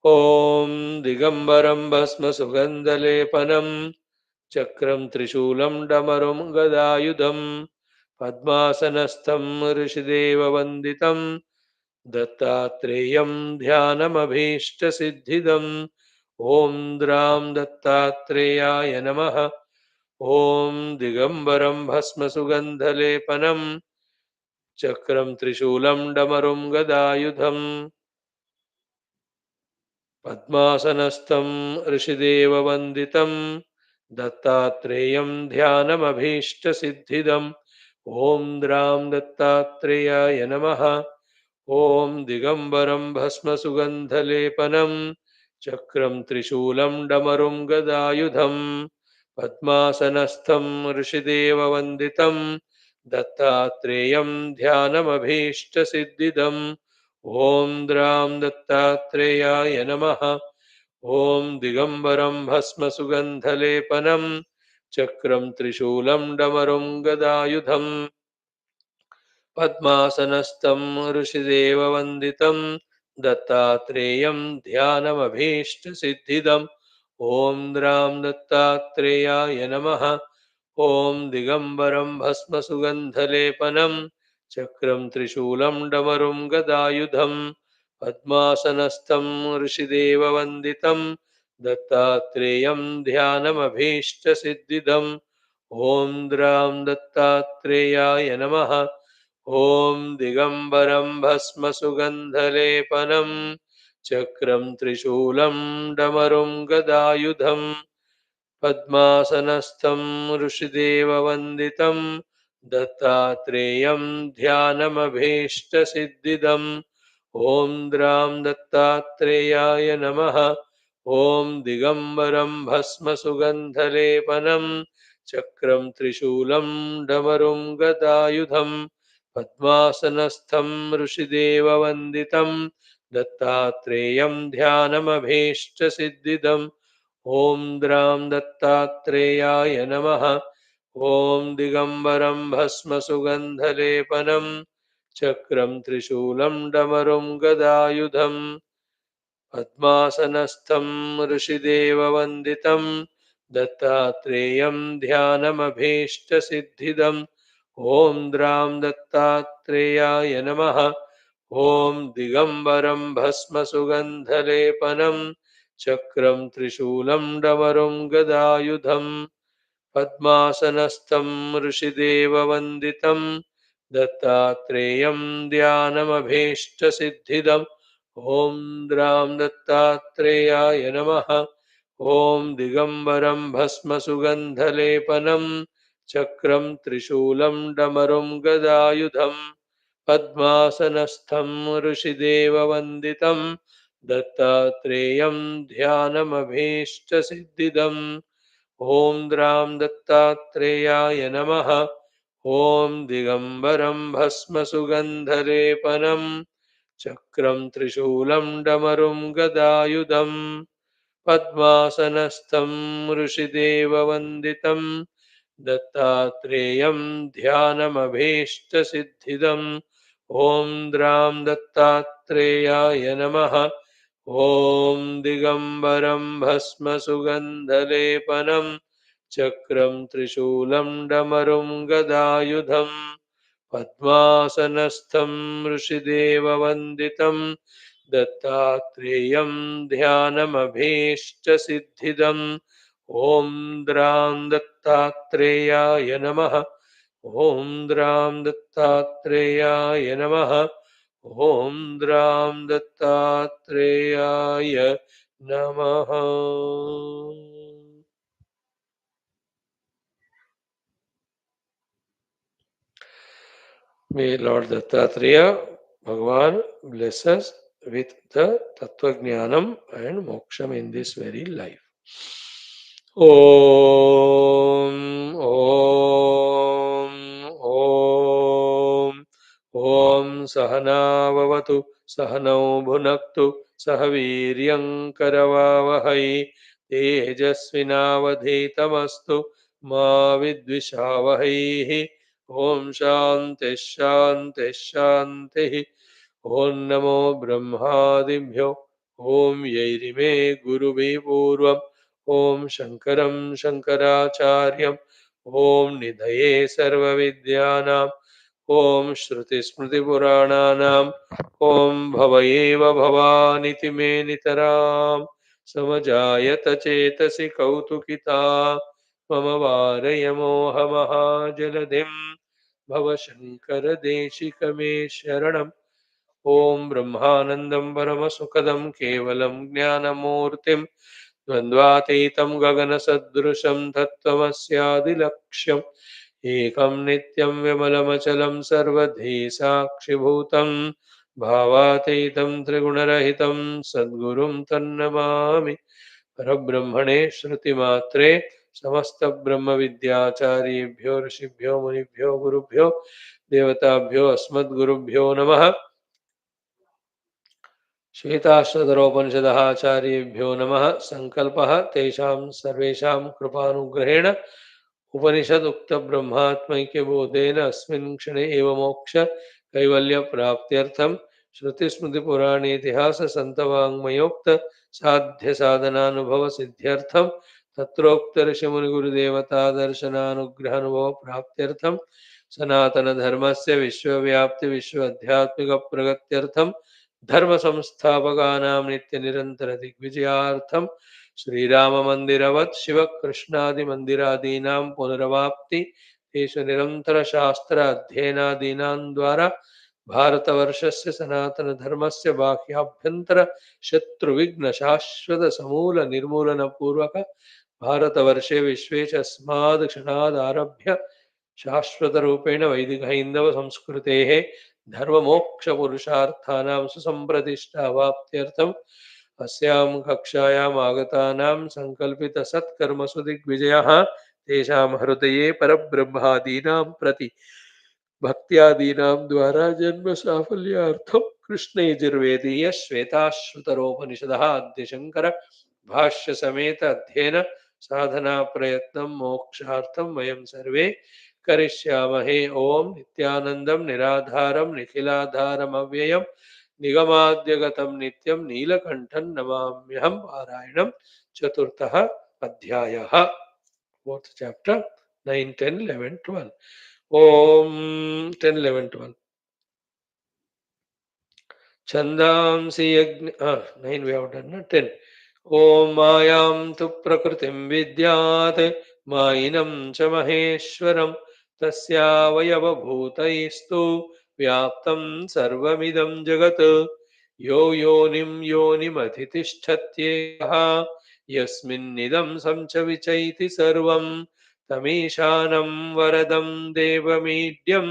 Om Digambaram Bhasma Sugandhalepanam Chakram Trishulam Damarum Gadayudham Padmasanastham Rishideva Vanditam Dattathreyam Dhyanamabhishta Om Dram Dattathreyaya Namaha Om Digambaram Bhasma Sugandhalepanam Chakram Trishulam Damarum Gadayudham Padmasanastham Rishideva Vanditam Dattathreyam Dhyanamabhishta Om Dram Dattathreyaya Namaha Om Digambaram Bhasma Sugandhalepanam Chakram Trishulam Damarum Gadayudham Padmasanastham Rishideva Vanditam Dattathreyam Dhyanamabhishta Om Dram Dattathreyaya Namaha Om Digambaram Bhasma Sugandhalepanam Chakram Trishulam Damarum Gadayudham Padmasanastham Rishideva Vanditam Dattathreyam Dhyanamabhishta Om Dram Dattathreyaya Namaha Om Digambaram Bhasma Sugandhalepanam Chakram Trishulam Damarum Gadayudham Padmasanastham Rishideva Vanditam Dattathreyam Dhyanamabhishta Om Dram Dattathreyaya Namaha Om Digambaram Bhasma Sugandhalepanam Chakram Trishulam Damarum Gadayudham Padmasanastham Rishideva Vanditam Dattathreyam Dhyanamabhishta Om Dram Dattathreyaya Namaha Om Digambaram Bhasma Sugandhalepanam Chakram Trishulam Damarum Gadayudham Padmasanastham Rishideva Vanditam Dattathreyam Dhyanamabhishta Om Dram Dattathreyaya Namaha Om Digambaram Bhasma Sugandhalepanam Chakram Trishulam Damarum Gadayudham Padmasanastham Rishideva Vanditam Dattathreyam Dhyanamabhishta Om Dram Dattathreyaya Namaha Om Digambaram Bhasma Sugandhalepanam Chakram Trishulam Damarum Gadayudham Padmasanastham Rishideva Vanditam Dattathreyam Dhyanamabhishta Om Dram Dattathreyaya Namaha Om Digambaram Bhasma Sugandhalepanam Chakram Trishulam Damarum Gadayudham Padmasanastham Rishideva Vanditam Dattathreyam Dhyanamabhishta ॐ द्रां दत्तात्रेयाय नमः। ॐ दिगम्बरं भस्मसुगन्धलेपनं चक्रं त्रिशूलं डमरुं गदायुधं पद्मासनस्थं ऋषिदेववन्दितं दत्तात्रेयं ध्यानमभीष्टसिद्धिदम्। ॐ द्रां दत्तात्रेयाय नमः। ॐ दिगम्बरं भस्मसुगन्धलेपनं चक्रं त्रिशूलं डमरुं गदायुधं पद्मासनस्थं ऋषिदेववन्दितं दत्तात्रेयं ध्यानमभीष्टसिद्धिदम्। ॐ द्रां दत्तात्रेयाय नमः। ॐ द्रां दत्तात्रेयाय नमः। ॐ द्रां दत्तात्रेयाय नमः। May Lord Dattatreya Bhagavan bless us with the Tattva Jnanam and Moksham in this very life. Om Om Om Om Sahana Vavatu Sahanau Bhunaktu Sahaviryam Karavavahai Tejasvinavadhitamastu Ma Vidvishavahai. Om Shanti शांति शांति। ओम नमो ब्रह्मादिभ्यो ओम यैरिमे गुरुवे पूर्वम् ओम शंकरं शंकराचार्यम् ओम निधये सर्वविद्यानाम् ओम श्रुतिस्मृतिपुराणानाम् ओम भवयेव भवानिति मे नितराम् समजायत चेतसि कौतुकिता मम वारय मोहमहाजलधिम् भवशङ्करदेशिकमे शरणम्। ॐ ब्रह्मानन्दं परमसुखदं केवलं ज्ञानमूर्तिं द्वन्द्वातीतं गगनसदृशं तत्त्वमस्यादिलक्ष्यम् एकं नित्यं विमलमचलं सर्वधी साक्षिभूतं भावातीतं त्रिगुणरहितं सद्गुरुं तन्नमामि। परब्रह्मणे श्रुतिमात्रे समस्त ब्रह्म विद्याचार्येभ्यो ऋषिभ्यो मुनिभ्यो गुरुभ्यो देवताभ्यो अस्मद्गुरुभ्यो नमः। श्वेताश्वतरोपनिषदः आचार्येभ्यो नमः। संकल्पः तेषां सर्वेषां कृपानुग्रहेण उपनिषद उक्त ब्रह्मात्मैक्य बोधेन अस्मिन् क्षणे एव मोक्ष कैवल्य प्राप्त्यर्थं श्रुति स्मृति पुराणे इतिहास संतवाङ्मयोक्त साध्य साधनानुभव सिद्ध्यर्थं तत्रोक्त ऋषि मुनि गुरुदेवता दर्शनानुग्रहानुभव प्राप्त्यर्थं सनातन धर्मस्य विश्वव्याप्ति विश्व आध्यात्मिक प्रगत्यर्थं धर्म संस्थापकानां नित्य निरंतर दिग्विजयार्थं श्रीराम मंदिरवत् शिव कृष्णादि मंदिरादीनां पुनरवाप्ति तेषु निरंतर शास्त्र अध्ययनादीनां द्वारा भारतवर्षस्य सनातन धर्मस्य बाह्याभ्यंतर शत्रुविघ्न शाश्वत समूल निर्मूलन पूर्वक भारतवर्षे विश्वे च अस्माद् क्षणाद् आरभ्य शाश्वत रूपेण वैदिक हैंदव संस्कृतेः धर्ममोक्षपुरुषार्थानां सुसम्प्रतिष्ठावाप्त्यर्थम् अस्यां कक्षायाम् आगतानां सङ्कल्पितसत्कर्मसु दिग्विजयः तेषां हृदये परब्रह्मादीनां प्रति भक्त्यादीनां द्वारा जन्म साफल्यार्थं कृष्णयजुर्वेदीय श्वेताश्वतरोपनिषदः आद्य शंकर भाष्य समेत अध्ययन साधना प्रयत्नं मोक्षार्थं वयं सर्वे करिष्यामहे। ओम नित्यानन्दं निराधारं निखिलाधारम् अव्ययं निगमाद्यगतं नित्यं नीलकण्ठं नमाम्यहं। पारायणं चतुर्थः अध्यायः। Fourth chapter 9, 10, 11, 12. Om 10, 11, 12. छन्दांसि यज्ञ 9 we have done, 10. ॐ मायां तु प्रकृतिं विद्यात् मायिनं च महेश्वरं तस्यावयवभूतैस्तु व्याप्तं सर्वमिदं जगत् यो योनिं योनिमधितिष्ठत्येकः यस्मिन्निदं संचविचैति सर्वं तमीशानं वरदं देवमीड्यं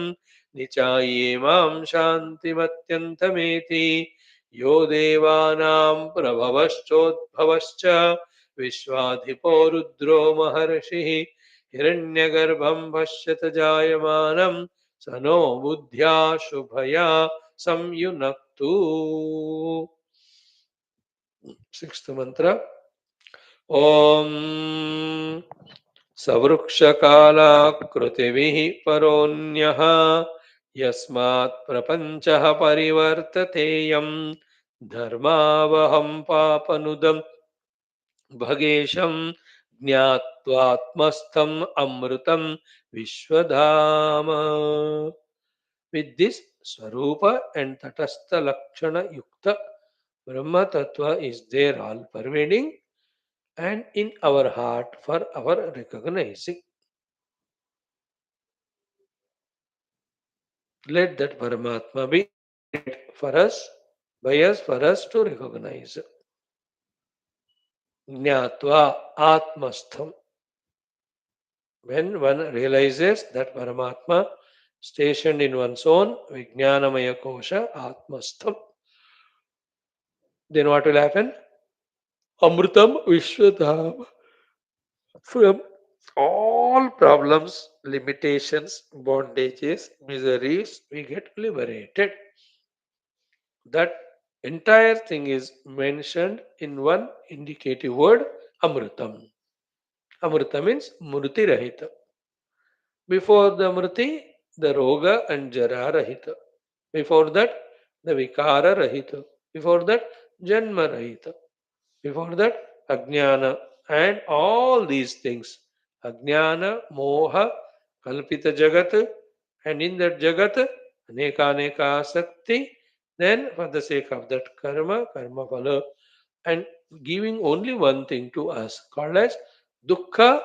निचाये मां शान्तिमत्यन्तमेति यो देवानां प्रभवश्चोद्भवश्च विश्वाधिपो रुद्रो महर्षिः हिरण्यगर्भं पश्यत जायमानं स नो बुद्ध्या शुभया संयुनक्तु. सिक्स्थ मंत्र. ओम सवृक्षकालाकृतिभिः परोऽन्यः यस्मात् प्रपञ्चः परिवर्ततेयं धर्मावहं पापनुदं भगेशं ज्ञात्वात्मस्थम् अमृतं विश्वधाम. With this Swarupa and Tatastha Lakshana Yukta Brahma Tattva is there all pervading and in our heart for our recognizing. Let that Paramatma be created for us, by us, for us to recognize. Jnatva Atmastham. When one realizes that Paramatma stationed in one's own Vijnanamaya Kosha Atmastham, then what will happen? Amrutam Vishwadham. From all problems, limitations, bondages, miseries, we get liberated. That entire thing is mentioned in one indicative word, Amrutam. Amruta means Murti Rahita. Before the Murti, the Roga and Jara Rahita. Before that, the Vikara Rahita. Before that, Janma Rahita. Before that, Ajnana and all these things. Ajnana, Moha, Kalpita Jagat, and in that Jagat, Aneka Aneka Asakti. Then, for the sake of that karma, karma phala, and giving only one thing to us, called as Dukkha,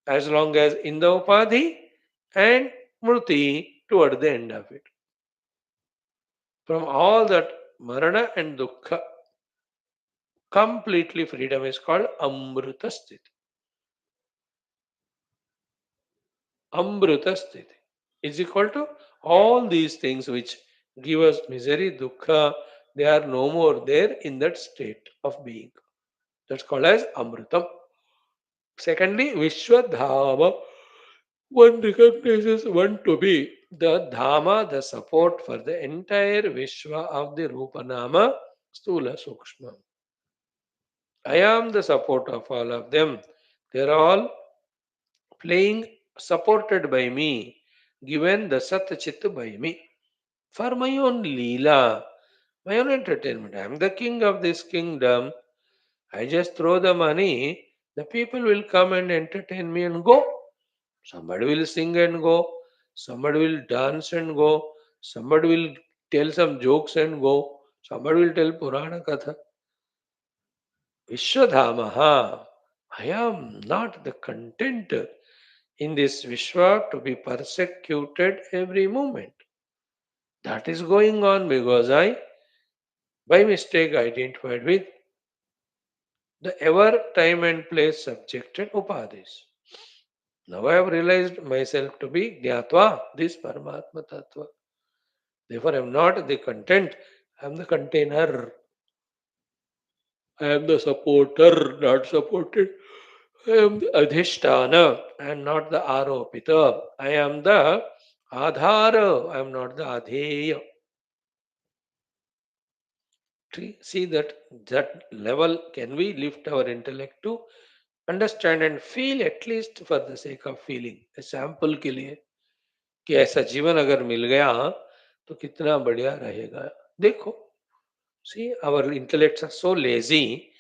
as long as in the Upadhi, and Murti toward the end of it. From all that Marana and Dukkha, completely freedom is called Amruta Sthiti. Amruta Sthiti is equal to all these things which give us misery, dukkha, they are no more there in that state of being. That's called as Amrutam. Secondly, Vishwadhama. One recognizes one to be the Dhama, the support for the entire Vishwa of the Rupanama, Stula Sukshma. I am the support of all of them. They are all playing supported by me, given the Sat Chit by me. For my own Leela, my own entertainment. I am the king of this kingdom. I just throw the money, the people will come and entertain me and go. Somebody will sing and go, somebody will dance and go, somebody will tell some jokes and go, somebody will tell Purana Katha. Vishwadhamaha. I am not the content in this Vishwa to be persecuted every moment. That is going on because I, by mistake, identified with the ever time and place subjected upadhis. Now I have realized myself to be Jnatva, this Paramatma Tattva. Therefore, I am not the content, I am the container. I am the supporter, not supported. I am the Adhishtana, I am not the Aropita. I am the Adhara, I am not the Adheya. See that level can we lift our intellect to understand and feel at least for the sake of feeling. A sample के लिए कि ऐसा जीवन अगर मिल गया तो कितना बढ़िया रहेगा. देखो, see our intellects are so lazy,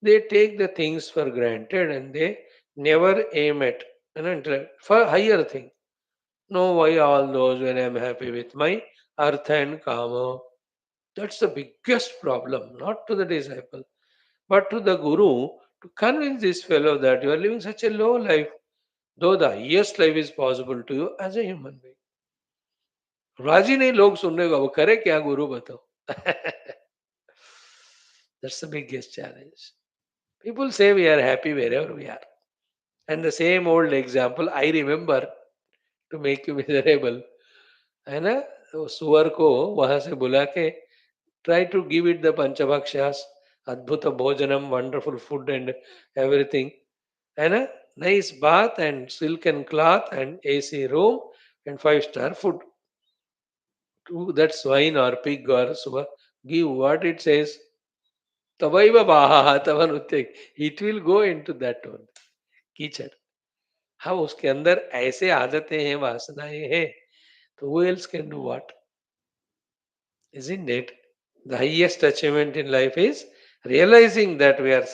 they take the things for granted and they never aim at an intellect for higher thing. No, why all those when I'm happy with my artha and kama? That's the biggest problem, not to the disciple, but to the guru to convince this fellow that you are living such a low life, though the highest life is possible to you as a human being. राजी नहीं लोग सुनने को, अब करे क्या गुरु बताओ. That's the biggest challenge. People say we are happy wherever we are. And the same old example I remember to make you miserable. है ना, तो सुअर को वहां से बुला के try to give it the panchavakshyas. Adbhuta Bhojanam, wonderful food and everything. And a nice bath and silken cloth and AC room and five-star food. To that swine or pig or suba, give what it says. Tavaiva baha tavanuttek. It will go into that one. कीचड़. हाँ उसके अंदर ऐसे आदतें हैं वासनाएं हैं तो who else can do what, isn't it? The highest achievement in life is realizing that we are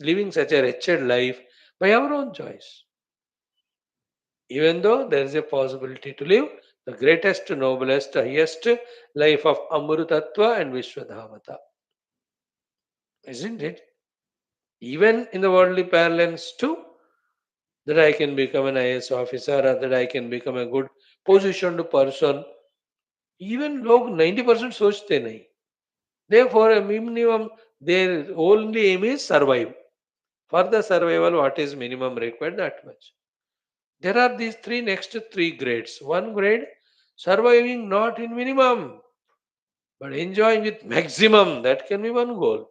living such a wretched life by our own choice. Even though there is a possibility to live the greatest, noblest, highest life of Amrutatva and Vishwadhamata, isn't it? Even in the worldly parlance too, that I can become an IAS officer or that I can become a good positioned person. Even लोग 90% सोचते नहीं. Therefore, a minimum, their only aim is survive. For the survival, what is minimum required? That much. There are these next three grades. One grade, surviving not in minimum, but enjoying with maximum. That can be one goal.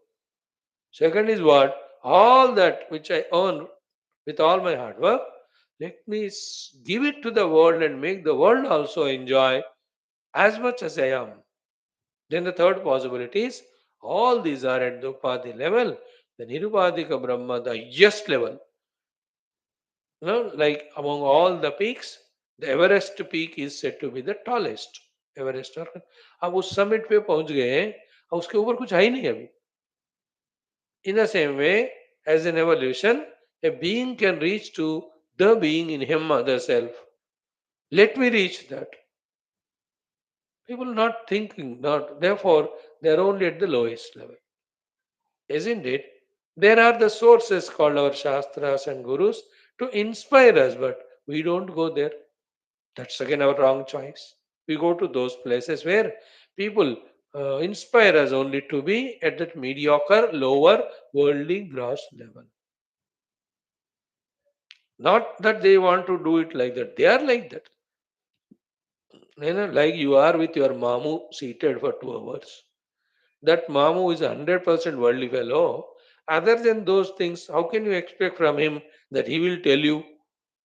Second is what? All that which I earn with all my hard work, let me give it to the world and make the world also enjoy as much as I am. Then the third possibility is all these are at the Upadhi level, the Nirupadhika Brahma, the highest level. Like among all the peaks, the Everest peak is said to be the tallest. Everest और अब उस summit पे पहुंच गए हैं अब उसके ऊपर कुछ है ही नहीं अभी. In the same way, as in evolution, a being can reach to the being in him, other self. Let me reach that. People not thinking, not therefore they are only at the lowest level, isn't it? There are the sources called our Shastras and Gurus to inspire us, but we don't go there. That's again our wrong choice. We go to those places where people inspire us only to be at that mediocre, lower, worldly, gross level. Not that they want to do it like that. They are like that. Like you are with your mamu seated for 2 hours. That mamu is 100% worldly fellow. Other than those things, how can you expect from him that he will tell you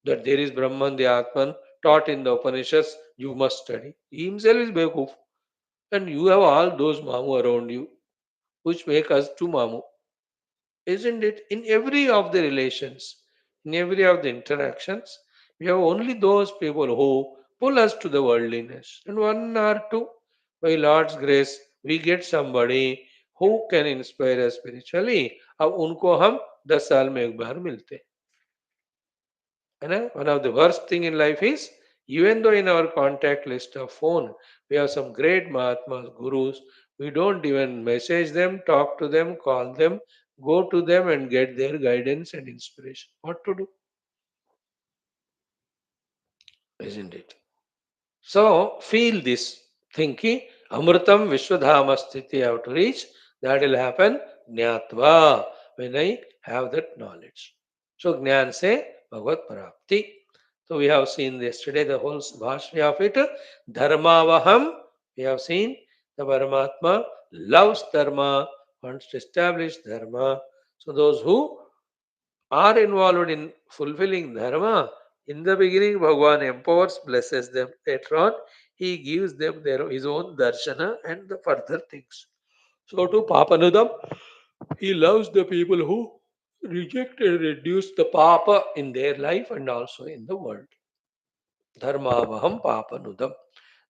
that there is Brahman, the Atman, taught in the Upanishads, you must study. He himself is Bekuf. And you have all those mamu around you, which make us to mamu. Isn't it? In every of the relations, in every of the interactions, we have only those people who pull us to the worldliness. And one or two, by Lord's grace, we get somebody who can inspire us spiritually. अब उनको हम 10 साल में एक बार मिलते हैं. One of the worst thing in life is, even though in our contact list of phone, we have some great Mahatmas, Gurus, we don't even message them, talk to them, call them, go to them and get their guidance and inspiration. What to do, isn't it? So feel this thinking, Amritam Vishwadhamasthiti I have to reach, that will happen Jnatva, when I have that knowledge. So Jnan se Bhagavad Prapti. So we have seen yesterday the whole Bhashya of it. Dharmavaham, we have seen the Paramatma loves Dharma, wants to establish Dharma. So those who are involved in fulfilling Dharma, in the beginning Bhagavan empowers, blesses them. Later on, he gives them his own darshana and the further things. So to Papanudam, he loves the people who reject and reduce the papa in their life and also in the world. Dharmavaham Papanudam.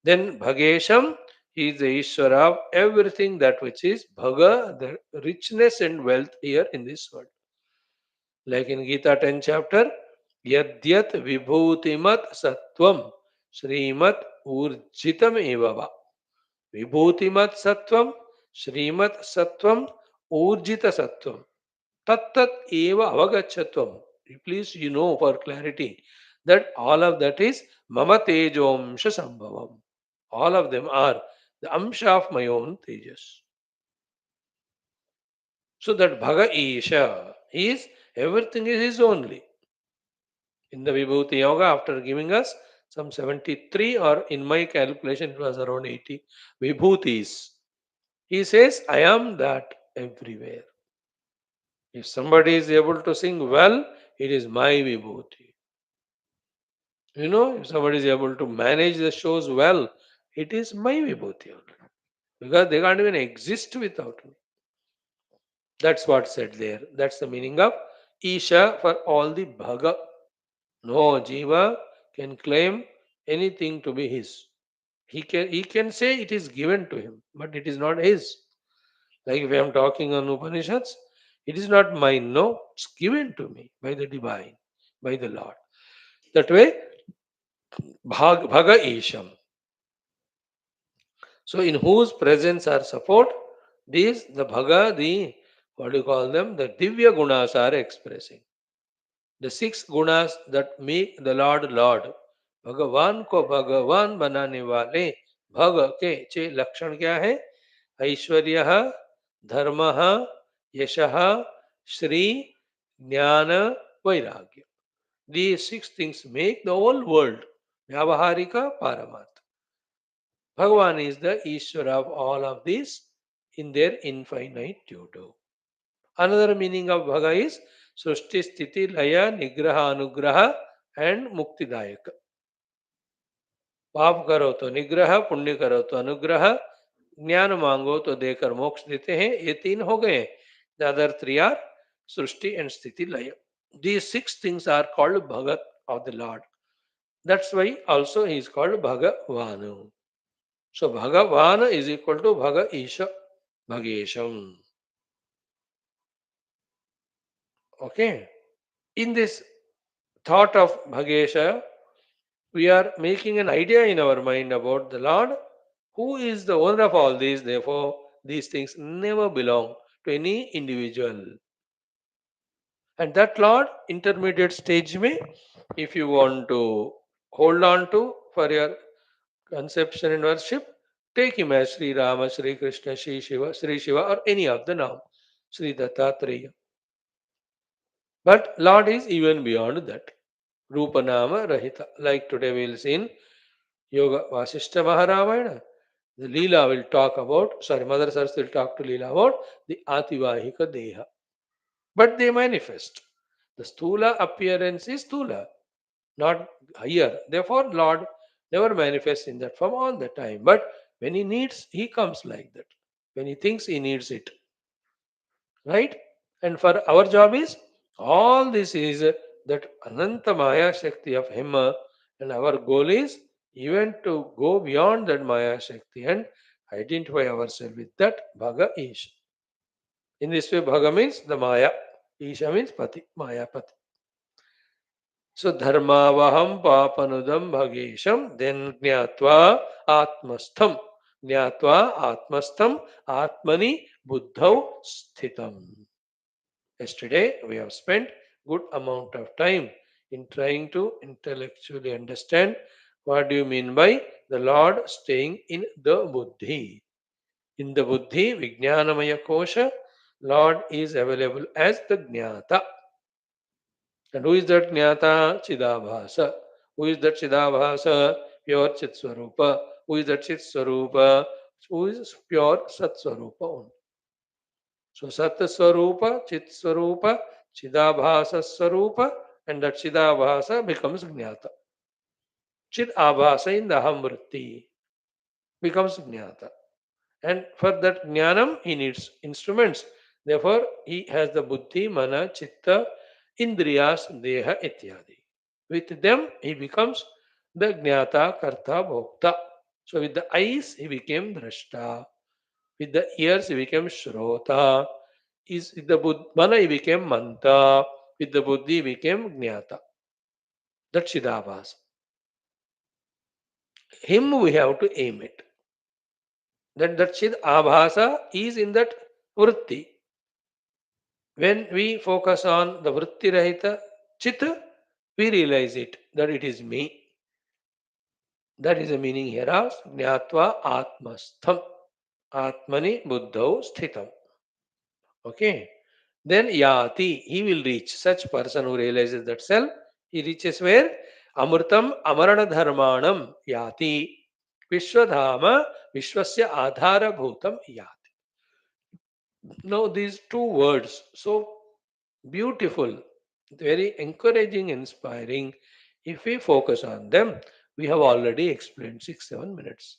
Then Bhagesham, he is the Ishvara of everything that which is Bhaga, the richness and wealth here in this world. Like in Gita 10 chapter, Yadyat Vibhutimat Sattvam Srimat Urjitam Evava. Vibhutimat Sattvam Srimat Sattvam Urjita Sattvam. Tattat Eva Avagachatvam. Please, for clarity that all of that is Mama Tejomsha Sambhavam. All of them are the Amsha of my own Tejas. So that Bhaga Isha is everything is his only. In the Vibhuti Yoga, after giving us some 73, or in my calculation, it was around 80 Vibhutis, he says, I am that everywhere. If somebody is able to sing well, it is my vibhuti. If somebody is able to manage the shows well, it is my vibhuti only. Because they can't even exist without me. That's what said there. That's the meaning of Isha for all the Bhaga. No Jiva can claim anything to be his. He can say it is given to him, but it is not his. Like if I am talking on Upanishads, it is not mine, no, it's given to me by the divine, by the Lord. That way, Bhaga Isham. So in whose presence or support, these the Bhaga, the what do you call them? The Divya Gunas are expressing. The six gunas that make the Lord Lord. भगवान को भगवान बनाने वाले भग के चे लक्षण क्या है? ऐश्वर्य, धर्म, यश, श्री, ज्ञान, वैराग्य. These six things make the whole world. Vyavaharika Paramat. Bhagavan is the Ishvara of all of these in their infinitude. Another meaning of Bhaga is Srushti Sthiti Laya Nigraha Anugraha and Muktidayaka. पाप करो तो निग्रह, पुण्य करो तो अनुग्रह, ज्ञान मांगो तो देकर मोक्ष देते हैं. ये तीन हो गए. The other three are Srushti and Sthiti Laya. These six things are called Bhagat of the Lord. That's why also he is called Bhagavanu. So Bhagavan is equal to Bhaga Isha, Bhagesham. Okay. In this thought of Bhagesha, we are making an idea in our mind about the Lord, who is the owner of all these. Therefore, these things never belong to any individual. And that Lord, intermediate stage may, if you want to hold on to for your conception and worship, take him as Sri Rama, Sri Krishna, Sri Shiva, or any of the Nam, Sri Dattatreya. But Lord is even beyond that. Rupanama Rahita. Like today we will see in Yoga Vasishta Maharavayana. The Leela will talk about, Mother Saraswati will talk to Leela about the Ativahika Deha. But they manifest. The Stula appearance is Stula, not higher. Therefore, Lord never manifests in that form all the time. But when he needs, he comes like that. When he thinks he needs it. Right? And for our job is, all this is that Ananta Maya Shakti of him. And our goal is even to go beyond that Maya Shakti and identify ourselves with that Bhaga Isha. In this way, Bhaga means the Maya. Isha means Pati, Maya Pati. So Dharmavaham Papanudam Bhagesham, then Jnatva Atmastham. Jnatva Atmastham Atmani Buddhau Sthitam. Yesterday, we have spent good amount of time in trying to intellectually understand what do you mean by the Lord staying in the Buddhi. In the Buddhi, Vijnanamaya Kosha, Lord is available as the Jnata. And who is that Jnata? Chidabhasa. Who is that Chidabhasa? Pure Chitswarupa. Who is that Chitswarupa? Who is pure Satswarupa only. So Satswarupa, Chitswarupa, Chidabhasa Swarupa, and that Chidabhasa becomes Jnata. Chid Abhasa in the Ahamvritti becomes Jnata. And for that Jnanam, he needs instruments. Therefore, he has the Buddhi, Mana, Chitta, Indriyas, Deha, Ityadi. With them, he becomes the Jnata, Karta, Bhokta. So with the eyes, he became Drashta. With the ears, he became Shrota. Is with the Mana, he became Manta. With the Buddhi, he became Jnata. That's Chidabhas. Him we have to aim at. Then that Chid Abhasa is in that Vritti. When we focus on the Vritti Rahita Chit, we realize it, that it is me. That is the meaning here of Jnatva Atmastham. Atmani Buddhau Sthitam. Okay. Then Yati, he will reach. Such person who realizes that self, he reaches where? Amrutam Amarana Dharmanam Yati. Vishwadhama Vishwasya Adhara Bhutam Yati. Now these two words. So beautiful, very encouraging, inspiring. If we focus on them, we have already explained 6 7 minutes.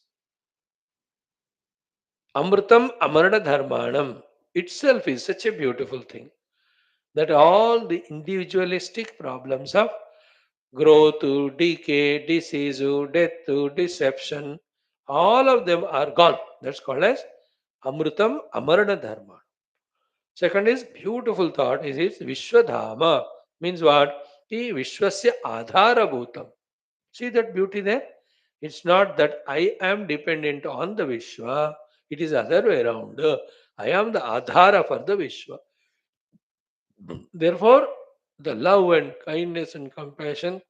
Amritam Amarna Dharmanam itself is such a beautiful thing that all the individualistic problems of growth, decay, disease, death, deception, all of them are gone. That's called as Amritam Amarna Dharma. Second is beautiful thought is Vishwadhama. Means what? The Vishwasya Adhara Bhutam. See that beauty there? It's not that I am dependent on the Vishwa. It is other way around. I am the Adhara for the Vishwa. Therefore, the love and kindness and compassion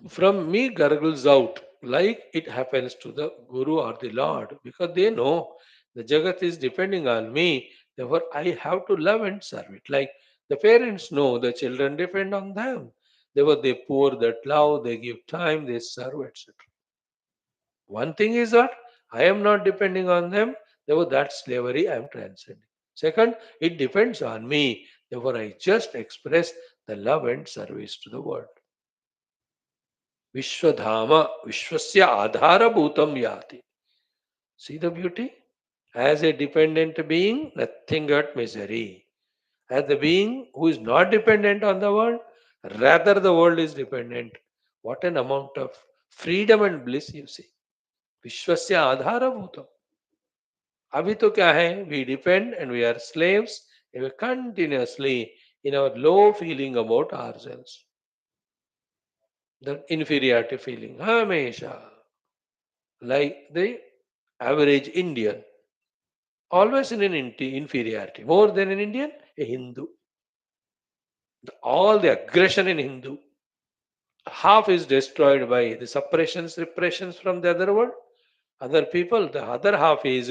from me gurgles out like it happens to the Guru or the Lord because they know the Jagat is depending on me. Therefore, I have to love and serve it. Like the parents know the children depend on them. Therefore, they pour that love, they give time, they serve, etc. One thing is that I am not depending on them. Therefore, that slavery I am transcending. Second, it depends on me. Therefore, I just express the love and service to the world. Vishwadhama, Vishwasya Adhara Bhutam Yati. See the beauty? As a dependent being, nothing but misery. As the being who is not dependent on the world, rather the world is dependent. What an amount of freedom and bliss you see. Vishwasya Adhara Bhutam. अभी तो क्या है? We depend and we are slaves and we continuously in our low feeling about ourselves. The inferiority feeling. Hamesha. Like the average Indian. Always in an inferiority. More than an Indian, a Hindu. All the aggression in Hindu. Half is destroyed by the suppressions, repressions from the other world. Other people, the other half is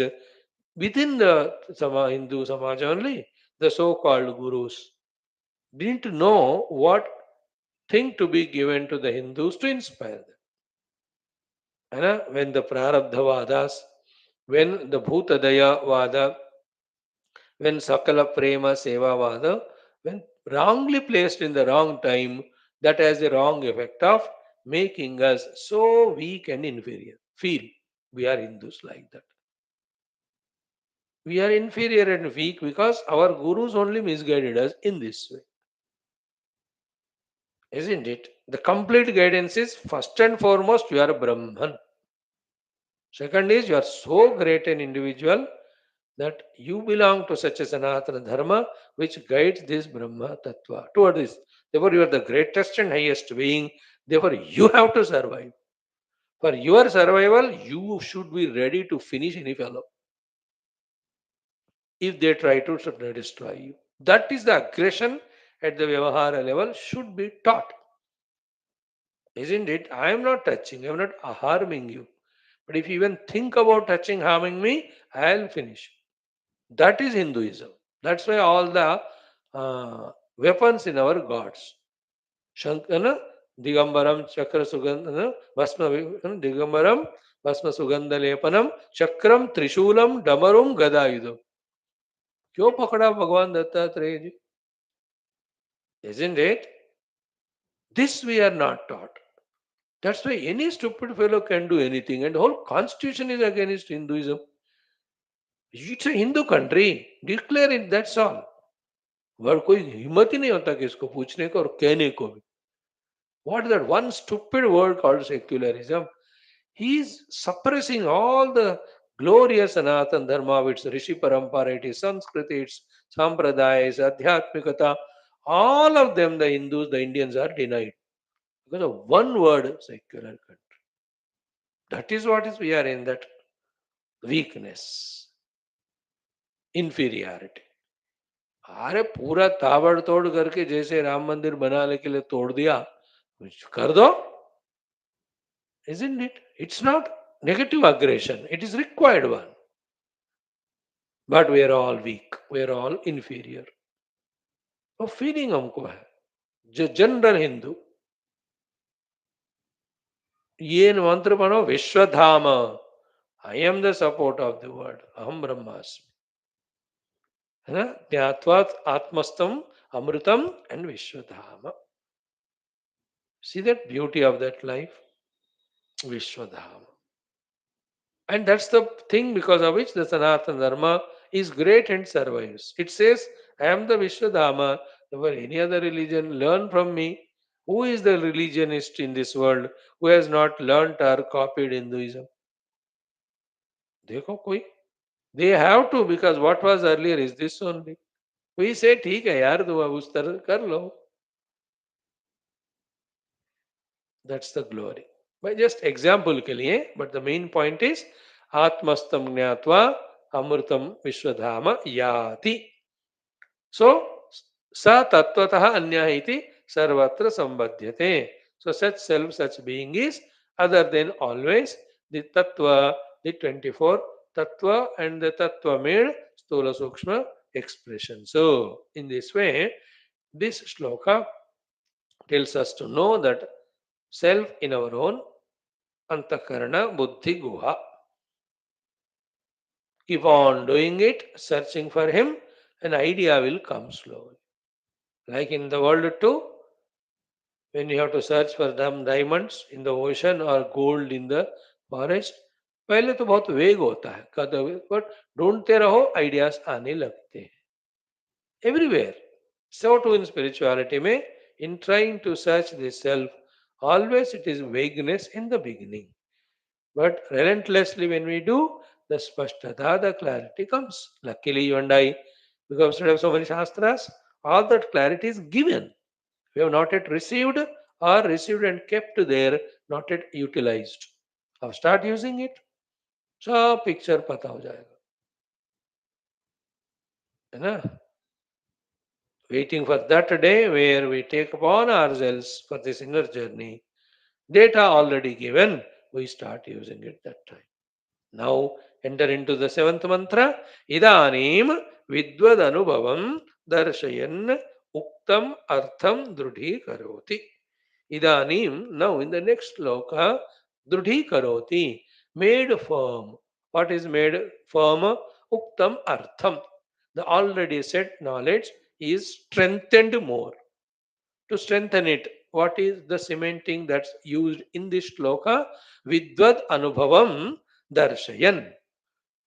within the Hindu Samaj only, the so-called gurus didn't know what thing to be given to the Hindus to inspire them. When the Prarabdhavadas, when the Bhutadaya Vada, when Sakala Prema Seva Vada, when wrongly placed in the wrong time, that has a wrong effect of making us so weak and inferior. Feel we are Hindus like that. We are inferior and weak because our gurus only misguided us in this way. Isn't it? The complete guidance is first and foremost you are a Brahman. Second is you are so great an individual that you belong to such a Sanatana Dharma which guides this Brahma Tattva toward this. Therefore, you are the greatest and highest being. Therefore, you have to survive. For your survival, you should be ready to finish any fellow if they try to destroy you. That is the aggression at the Vyavahara level should be taught. Isn't it? I am not touching, I am not harming you. But if you even think about touching, harming me, I'll finish. That is Hinduism. That's why all the weapons in our gods. Shankara, Digambaram, Chakra Sugandha, Digambaram, Bhasma Sugandha Lepanam, Chakram, Trishulam, Damarum, Gadayudam. क्यों पकड़ा भगवान दत्तात्रेय जी? Isn't it? This we are not taught. That's why any stupid fellow can do anything, and the whole constitution is against Hinduism. It's a Hindu country. Declare it, that's all. और कोई हिम्मत ही नहीं होता कि इसको पूछने को और कहने को भी. What is that one stupid word called secularism? He is suppressing all the glorious Sanatan Dharma, its Rishi Parampara, its Sanskriti, its Sampradayas, Adhyatmikata. All of them, the Hindus, the Indians are denied. Because of one word, secular country. That is what is we are in, that weakness, inferiority. अरे पूरा ताबड़तोड़ करके जैसे राम मंदिर बनाने के लिए तोड़ दिया, कर दो. Isn't it? It's not negative aggression, it is required one. But we are all weak, we are all inferior. तो फीलिंग हमको है जो जनरल हिंदू. ये मंत्र बनो विश्वधाम. I am the support of the world. Aham Brahmasmi. Jnatvat Atmastam Amrutam and Vishwadhama. See that beauty of that life? Vishwadhama. And that's the thing because of which the Sanatana Dharma is great and survives. It says, I am the Vishwadhama, never any other religion, learn from me. Who is the religionist in this world who has not learnt or copied Hinduism? देखो कोई they have to because what was earlier is this only. We say ठीक है यार तो अब उस तरह कर लो. That's the glory. By just example के लिए, but the main point is आत्मस्तम ज्ञात्वा अमृतम विश्वधाम याति. So sa tatvatah anya iti sarvatra sambadhyate. So such self, such being is other than always the tattva, the 24 tattva and the tattva made stula sukshma expression. So in this way, this shloka tells us to know that self in our own antakarana buddhi guha. Keep on doing it, searching for him, an idea will come slowly. Like in the world too, when you have to search for them diamonds in the ocean or gold in the forest, पहले तो बहुत वेग होता है but ढूंढते रहो ideas आने लगते हैं everywhere so too in spirituality में in trying to search the self always it is vagueness in the beginning but relentlessly when we do the spashtata the clarity comes luckily you and I because we study so many shastras all that clarity is given. We have not yet received or received and kept there, not yet utilized. अब start using it, सब picture पता हो जाएगा, है ना? Waiting for that day where we take upon ourselves for this inner journey. Data already given, we start using it that time. Now enter into the seventh mantra. Idanim vidvad anubhavam darshayan uktam artham drudhi karoti. Idanim, now in the next sloka, drudhi karoti, made firm. What is made firm? Uktam artham. The already said knowledge is strengthened more. To strengthen it, what is the cementing that's used in this sloka? Vidvad anubhavam darshayan.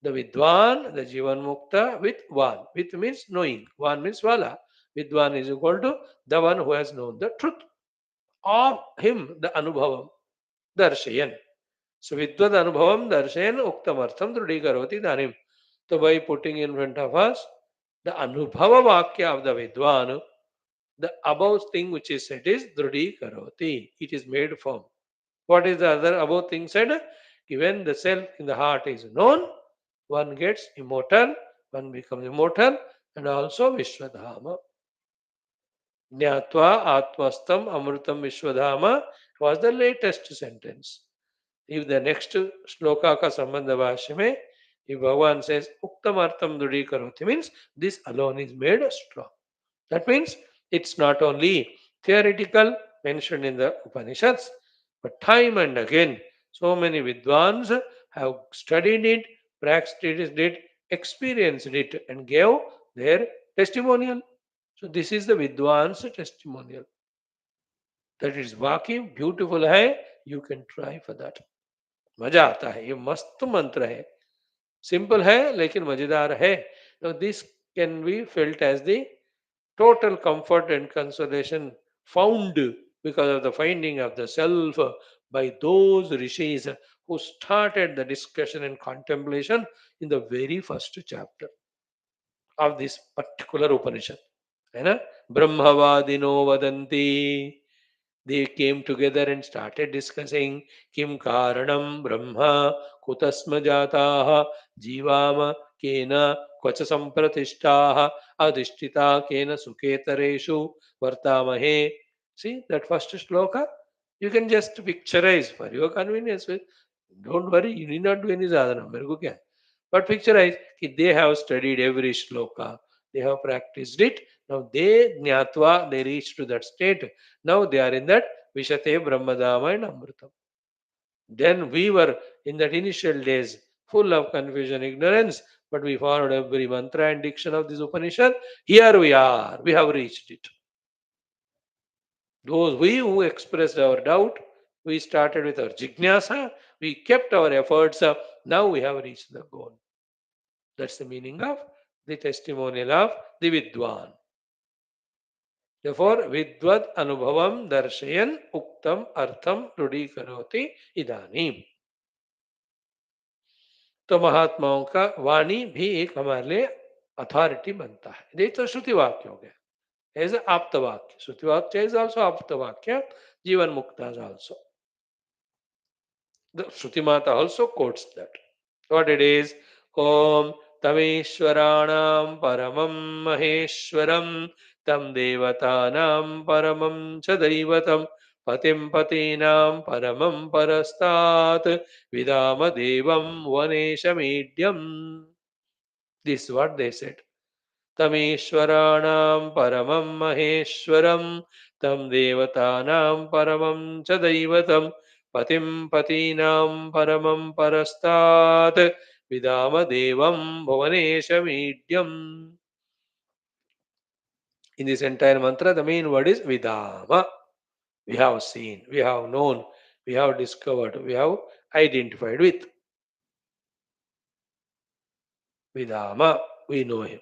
The Vidwan, the Jivan Mukta with Van. With means knowing. Van means Vala. Vidwan is equal to the one who has known the truth. Of him, the Anubhavam, Darshayan. So Vidvad Anubhavam Darshayan Uktamartham Drudhikaroti Dhanim. So by putting in front of us the Anubhava Vakya of the Vidwan, the above thing which is said is Drudhikaroti. It is made firm. What is the other above thing said? When the self in the heart is known, one gets immortal, one becomes immortal, and also Vishwadhama. Jnatva Atmastam Amrutam Vishwadhama was the latest sentence. If the next shloka ka sambandha bhashya mein, if Bhagavan says Uktam Artham Dudi Karoti means this alone is made strong. That means it's not only theoretical mentioned in the Upanishads, but time and again so many Vidwans have studied it, practiced it, experienced it, and gave their testimonial. So this is the Vidwan's testimonial. That is वाकई beautiful है. You can try for that. मजा आता है. ये मस्त मंत्र है. Simple है लेकिन मजेदार है. Now this can be felt as the total comfort and consolation found because of the finding of the self by those rishis who started the discussion and contemplation in the very first chapter of this particular Upanishad. है ना? ब्रह्मवादिनो वदन्ति. They came together and started discussing Kim Karanam Brahma Kutasma Jataha Jivama Kena Kvacha Sampratishtaha Adhishtita Kena Suketareshu Vartamahe. See that first shloka? You can just picturize for your convenience. Don't worry, you need not do any sadhana. मेरे को क्या है? But picturize कि they have studied every shloka. They have practiced it. Now they jnatva, they reach to that state. Now they are in that Vishate Brahmadama and Amritam. Then we were in that initial days full of confusion, ignorance, but we followed every mantra and diction of this Upanishad. Here we are, we have reached it. Those we who expressed our doubt, we started with our jignasa, we kept our efforts up, now we have reached the goal. That's the meaning of the testimonial of the Vidwan. Therefore, Vidvad Anubhavam Darshayan Uktam Artham Rudi Karoti Idanim. तो महात्माओं का वाणी भी एक हमारे लिए authority बनता है. ये तो श्रुति वाक्य हो गया. एज आप्त वाक्य. श्रुति वाक्य इज ऑल्सो आप्त वाक्य. जीवन मुक्ता is also. The Shruti Mata also quotes that. What it is? Om Tameshwaranam Paramam Maheshwaram Tam Devatanam Paramam Chadaivatam Patim Patinam Paramam Parastat Vidama Devam Vaneshamidhyam. This is what they said. तमेश्वराणां परमं महेश्वरं तं देवतानां परमं च दैवतं पतिं पतीनां परमं परस्तात् विदाम देवं भुवनेशमीड्यम्. In this entire mantra, the main word is vidama. We have seen, we have known, we have discovered, we have identified with. Vidama, we know him.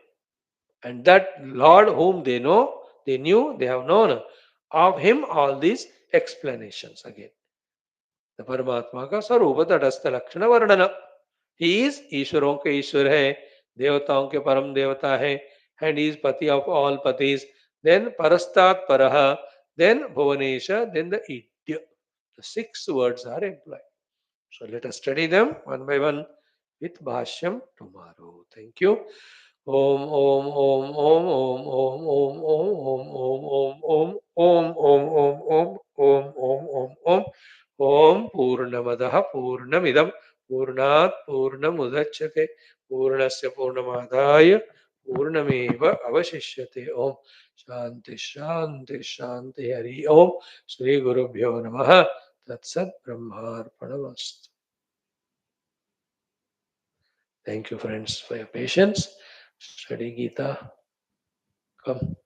And that Lord whom they know, they knew, they have known, of him all these explanations again. The Paramatma का स्वरूप तटस्थ लक्षण वर्णन. He is ईश्वरों के ईश्वर है, देवताओं के परम देवता है, and he is pati of all patis. Then parastat paraha, then bhuvanesha, then the idya. The 6 words are employed. So let us study them one by one with Bhashyam tomorrow. Thank you. Om Om Om Om Om Om Om Om Om Om Om Om Om Om Om Om Om Om Purnamadaha Purnamidam Purnat Purnamudachyate Purnasya Purnamadaya Purnameva Avashishyate. Om Shanti Shanti Shanti Hari Om Shri Gurubhyo Namaha Tatsat Brahmarpanamastu. Thank you, friends, for your patience. Study Gita. Come.